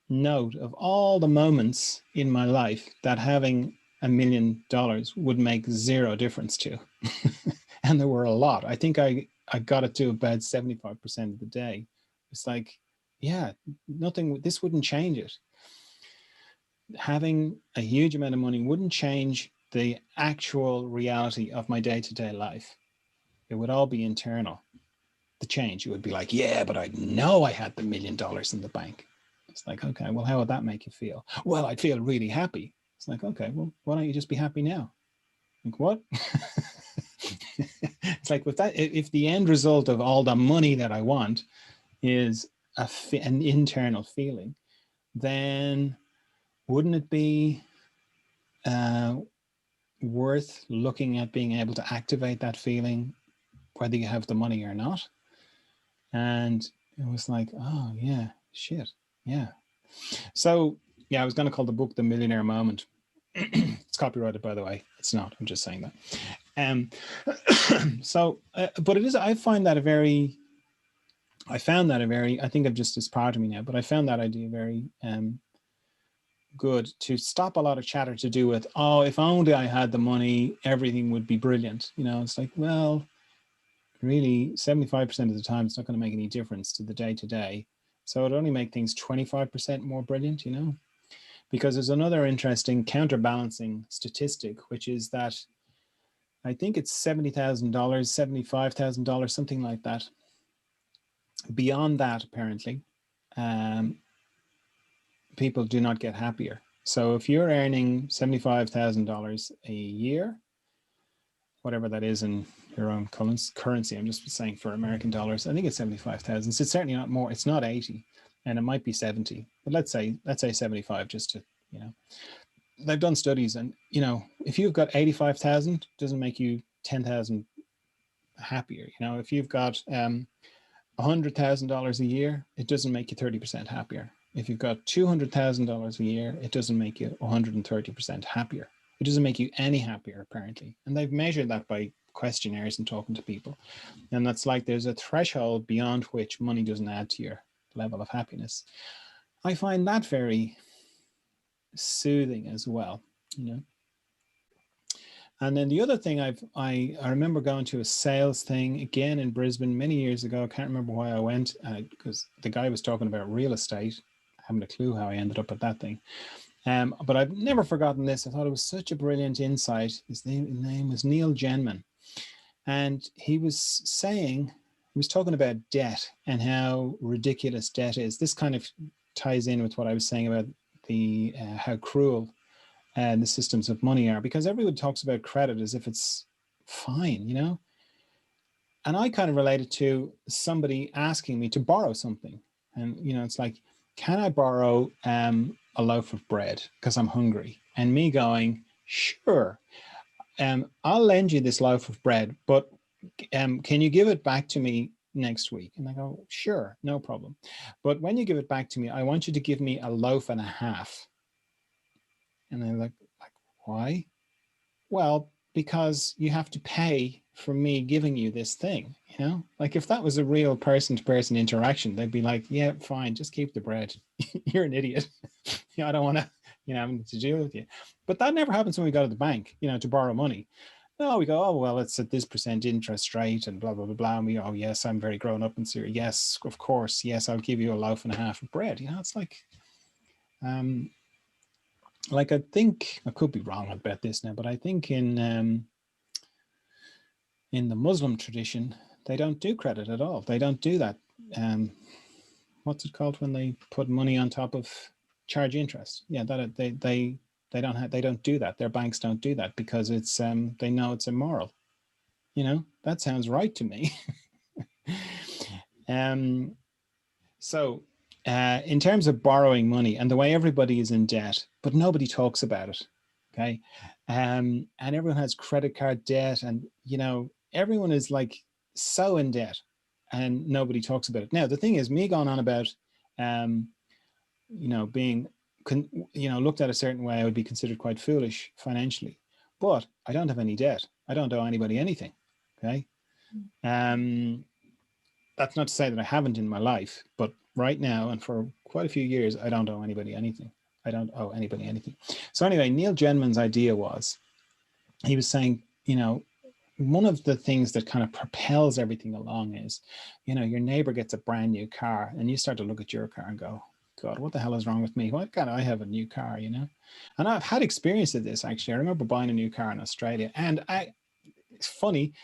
note of all the moments in my life that having $1 million would make zero difference to. And there were a lot. I think I got it to about 75% of the day. It's like, yeah, nothing, this wouldn't change it. Having a huge amount of money wouldn't change the actual reality of my day-to-day life. It would all be internal. The change, you would be like, yeah, but I know I had the $1 million in the bank. It's like, okay, well, how would that make you feel? Well, I'd feel really happy. It's like, okay, well, why don't you just be happy now? Like, what? It's like, if the end result of all the money that I want is an internal feeling, then wouldn't it be worth looking at being able to activate that feeling, whether you have the money or not? And it was like, oh yeah, shit, yeah. So yeah, I was going to call the book The Millionaire Moment. It's copyrighted, by the way. It's not. I'm just saying that. But it is. I found that a very. I think I've just, it's part of me now, but I found that idea very good to stop a lot of chatter to do with, oh, if only I had the money, everything would be brilliant. It's like, well, really 75% of the time, it's not going to make any difference to the day-to-day. So it'd only make things 25% more brilliant, because there's another interesting counterbalancing statistic, which is that I think it's $70,000, $75,000, something like that. Beyond that, apparently, people do not get happier. So if you're earning $75,000 a year, whatever that is in your own currency, I'm just saying for American dollars, I think it's 75,000. So it's certainly not more. It's not 80, and it might be 70, but let's say 75, just to, they've done studies, and if you've got 85,000, doesn't make you 10,000 happier. If you've got $100,000 a year, it doesn't make you 30% happier. If you've got $200,000 a year, it doesn't make you 130% happier. It doesn't make you any happier, apparently. And they've measured that by questionnaires and talking to people. And that's like there's a threshold beyond which money doesn't add to your level of happiness. I find that very soothing as well, you know. And then the other thing I remember going to a sales thing again in Brisbane many years ago. I can't remember why I went, because the guy was talking about real estate. I haven't a clue how I ended up at that thing. But I've never forgotten this. I thought it was such a brilliant insight. His name was Neil Genman. And he was talking about debt and how ridiculous debt is. This kind of ties in with what I was saying about the how cruel the systems of money are, because everyone talks about credit as if it's fine, you know? And I kind of related to somebody asking me to borrow something. And, you know, it's like, can I borrow a loaf of bread because I'm hungry? And me going, sure, I'll lend you this loaf of bread, but can you give it back to me next week? And I go, sure, no problem. But when you give it back to me, I want you to give me a loaf and a half. And they're like, why? Well, because you have to pay for me giving you this thing, you know? Like if that was a real person-to-person interaction, they'd be like, yeah, fine, just keep the bread. You're an idiot. You know, I don't want to, you know, having to deal with you. But that never happens when we go to the bank, you know, to borrow money. No, we go, oh, well, it's at this % interest rate and blah, blah, blah, blah. And we, oh, yes, I'm very grown up and serious. Yes, of course. Yes, I'll give you a loaf and a half of bread. You know, it's like I think, I could be wrong about this now, but I think in the Muslim tradition, they don't do credit at all. They don't do that. What's it called when they put money on top of charge interest? Yeah, that they don't do that. Their banks don't do that because it's they know it's immoral. You know, that sounds right to me. So in terms of borrowing money and the way everybody is in debt, but nobody talks about it. Okay. And everyone has credit card debt, and, you know, everyone is like so in debt and nobody talks about it. Now, the thing is, me going on about, you know, being, you know, looked at a certain way, I would be considered quite foolish financially, but I don't have any debt. I don't owe anybody anything. Okay. That's not to say that I haven't in my life, but right now and for quite a few years, I don't owe anybody anything. I don't owe anybody anything. So anyway, Neil Genman's idea was, he was saying, you know, one of the things that kind of propels everything along is, you know, your neighbor gets a brand new car and you start to look at your car and go, God, what the hell is wrong with me? Why can't I have a new car, you know? And I've had experience of this, actually. I remember buying a new car in Australia, and it's funny.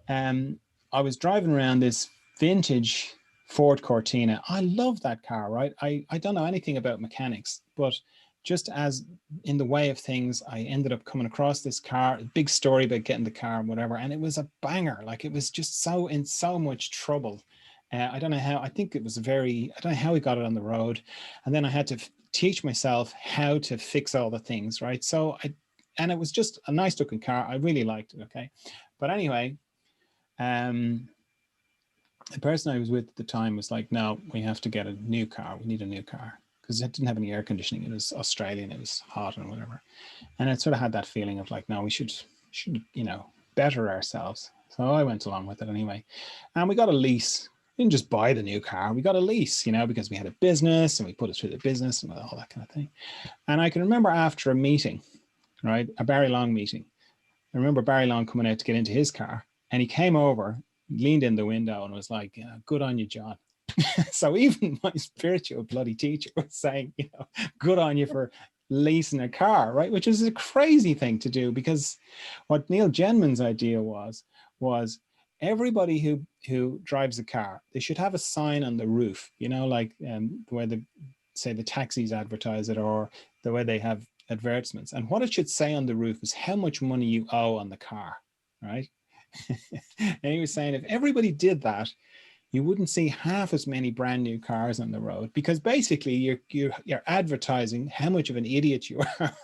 I was driving around this vintage Ford Cortina. I love that car, right? I don't know anything about mechanics, but just as in the way of things, I ended up coming across this car, big story about getting the car and whatever. And it was a banger. Like, it was just so in so much trouble. I don't know how, I think it was I don't know how we got it on the road. And then I had to teach myself how to fix all the things, right? So and it was just a nice looking car. I really liked it. Okay. But anyway, the person I was with at the time was like, no, we have to get a new car. We need a new car, because it didn't have any air conditioning. It was Australian. It was hot and whatever. And it sort of had that feeling of like, no, we should, you know, better ourselves. So I went along with it anyway. And we got a lease. We didn't just buy the new car. We got a lease, you know, because we had a business and we put it through the business and all that kind of thing. And I can remember after a meeting, right, a Barry Long meeting, I remember Barry Long coming out to get into his car, and he came over, leaned in the window and was like, good on you, John. So even my spiritual bloody teacher was saying, you know, good on you for leasing a car, right? Which is a crazy thing to do, because what Neil Genman's idea was everybody who drives a car, they should have a sign on the roof, you know, like where say the taxis advertise it, or the way they have advertisements. And what it should say on the roof is how much money you owe on the car, right? And he was saying, if everybody did that, you wouldn't see half as many brand new cars on the road, because basically you're advertising how much of an idiot you are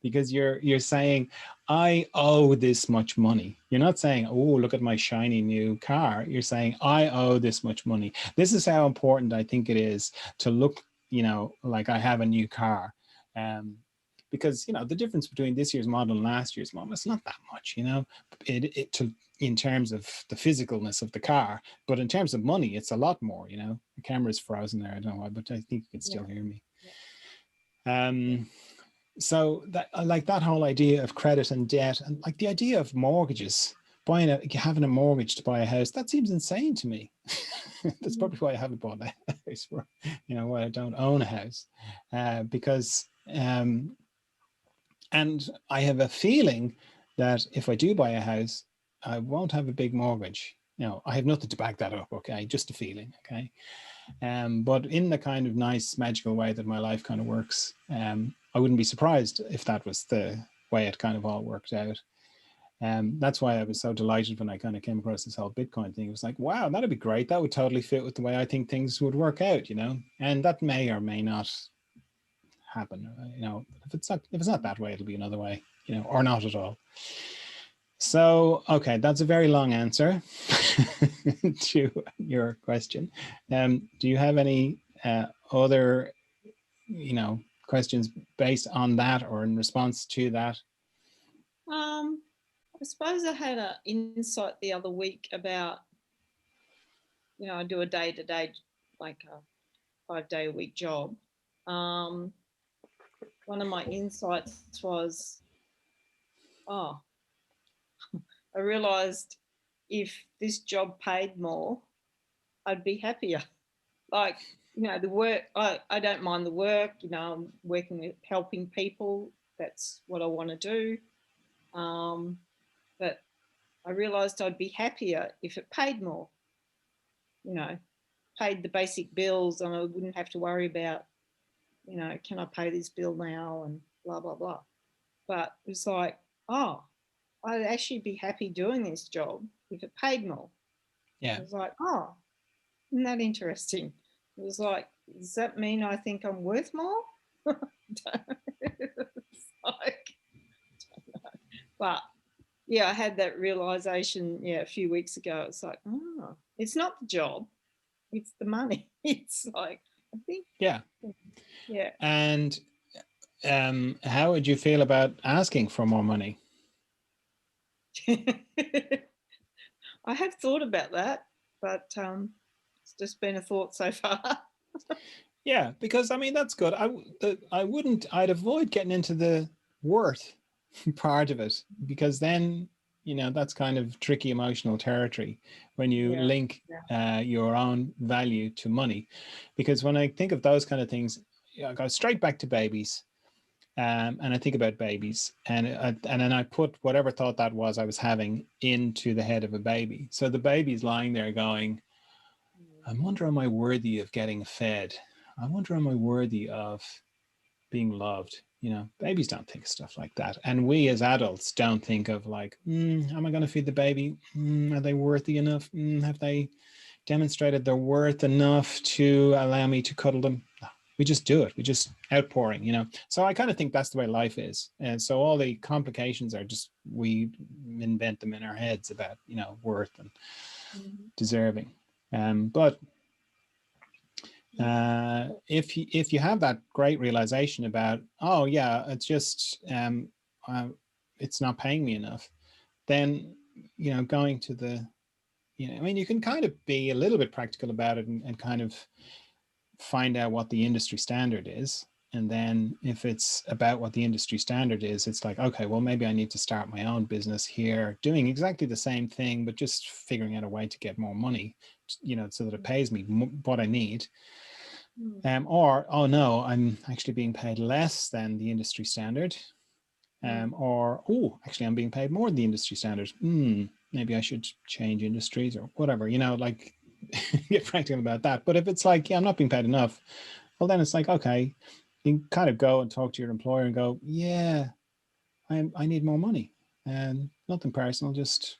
because you're saying, I owe this much money. You're not saying, oh, look at my shiny new car. You're saying, I owe this much money. This is how important I think it is to look, you know, like I have a new car. because, you know, the difference between this year's model and last year's model, it's not that much, you know, in terms of the physicalness of the car, but in terms of money, it's a lot more, you know. The camera's frozen there, I don't know why, but I think you can still hear me. So that, I like that whole idea of credit and debt, and like the idea of mortgages, having a mortgage to buy a house, that seems insane to me. That's probably why I haven't bought a house, you know, why I don't own a house, because and I have a feeling that if I do buy a house, I won't have a big mortgage. Now, I have nothing to back that up, okay, just a feeling, okay. But in the kind of nice magical way that my life kind of works, I wouldn't be surprised if that was the way it kind of all worked out. That's why I was so delighted when I kind of came across this whole Bitcoin thing. It was like, wow, that'd be great. That would totally fit with the way I think things would work out, you know. And that may or may not happen, you know. If it's not that way, it'll be another way, you know, or not at all. So, okay, that's a very long answer to your question. Do you have any other, you know, questions based on that or in response to that? I suppose I had an insight the other week about, you know, I do a day-to-day, like a 5-day-a-week job. One of my insights was, oh, I realised if this job paid more, I'd be happier. Like, you know, the work, I don't mind the work, you know, I'm working with helping people. That's what I want to do. But I realised I'd be happier if it paid more, you know, paid the basic bills, and I wouldn't have to worry about, you know, can I pay this bill now and blah, blah, blah. But it was like, oh, I'd actually be happy doing this job if it paid more. Yeah. I was like, oh, isn't that interesting? It was like, does that mean I think I'm worth more? It's like, but yeah, I had that realization, yeah, a few weeks ago. It's like, oh, it's not the job, it's the money. It's like, I think, Yeah. yeah. And how would you feel about asking for more money? I have thought about that, but it's just been a thought so far. Yeah, because I mean, that's good. I'd avoid getting into the worth part of it, because then, you know, that's kind of tricky emotional territory when you Yeah, link yeah. your own value to money. Because when I think of those kind of things, I go straight back to babies. And I think about babies, and then I put whatever thought that was I was having into the head of a baby. So the baby's lying there going, I wonder, am I worthy of getting fed? I wonder, am I worthy of being loved? You know, babies don't think of stuff like that. And we as adults don't think of like, am I going to feed the baby? Are they worthy enough? Have they demonstrated their worth enough to allow me to cuddle them? No, we just do it. We just outpouring, you know. So I kind of think that's the way life is. And so all the complications are just, we invent them in our heads about, you know, worth and deserving. But if you have that great realization about, oh yeah, it's just it's not paying me enough, then, you know, going to the, you know, I mean, you can kind of be a little bit practical about it, and kind of find out what the industry standard is. And then if it's about what the industry standard is, it's like, okay, well, maybe I need to start my own business here doing exactly the same thing, but just figuring out a way to get more money, you know, so that it pays me what I need. Or, oh no, I'm actually being paid less than the industry standard. Or, oh, actually I'm being paid more than the industry standard. Maybe I should change industries or whatever, you know, like get practical about that. But if it's like, yeah, I'm not being paid enough, well, then it's like, okay, you can kind of go and talk to your employer and go, yeah, I need more money, and nothing personal, just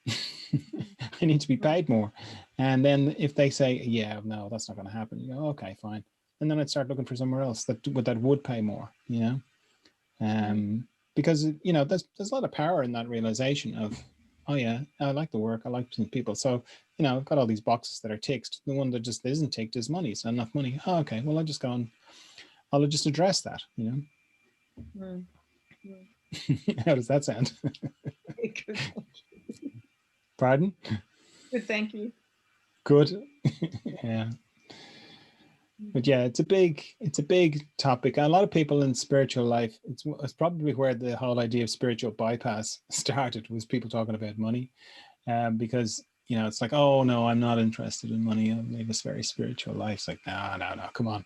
I need to be paid more. And then if they say, yeah, no, that's not going to happen, you go, okay, fine. And then I'd start looking for somewhere else that would pay more, you know, because, you know, there's a lot of power in that realization of, oh yeah, I like the work, I like people. So, you know, I've got all these boxes that are ticked. The one that just isn't ticked is money. It's not enough money. Oh, okay, well, I'll just go and I'll just address that, you know. Mm. Mm. How does that sound? Good, thank you. Pardon? Good, thank you. Good. Yeah. But yeah, it's a big topic. A lot of people in spiritual life, it's probably where the whole idea of spiritual bypass started, was people talking about money. Because, you know, it's like, oh no, I'm not interested in money. I live this very spiritual life. It's like, no, come on.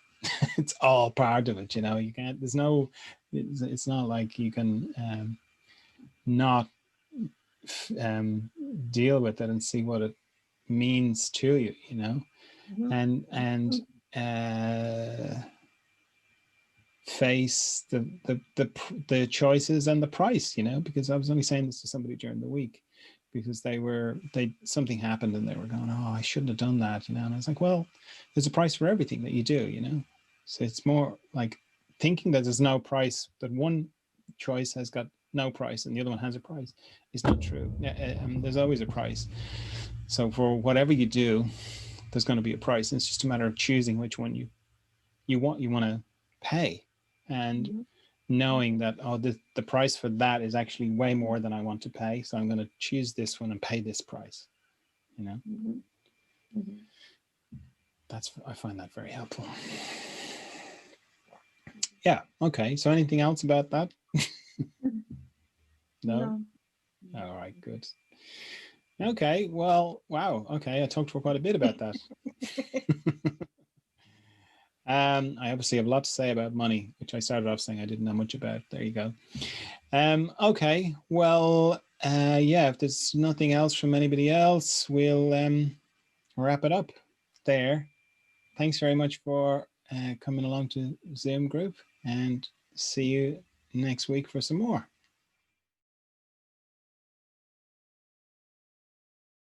It's all part of it, you know. You can't, it's not like you can not deal with it and see what it means to you, you know. Mm-hmm. And face the choices and the price, you know, because I was only saying this to somebody during the week, because they something happened and they were going, oh, I shouldn't have done that, you know. And I was like, well, there's a price for everything that you do, you know. So it's more like thinking that there's no price, that one choice has got no price and the other one has a price, is not true. There's always a price. So for whatever you do, there's going to be a price. And it's just a matter of choosing which one you want to pay, and Mm-hmm. knowing that, oh, the price for that is actually way more than I want to pay, so I'm going to choose this one and pay this price, you know. Mm-hmm. Mm-hmm. I find that very helpful. Yeah. Okay, so anything else about that? No. No. All right, good. Okay, well, wow, okay, I talked for quite a bit about that. I obviously have a lot to say about money, which I started off saying I didn't know much about. There you go. Okay, well, yeah, if there's nothing else from anybody else, we'll wrap it up there. Thanks very much for coming along to Zoom group, and see you next week for some more.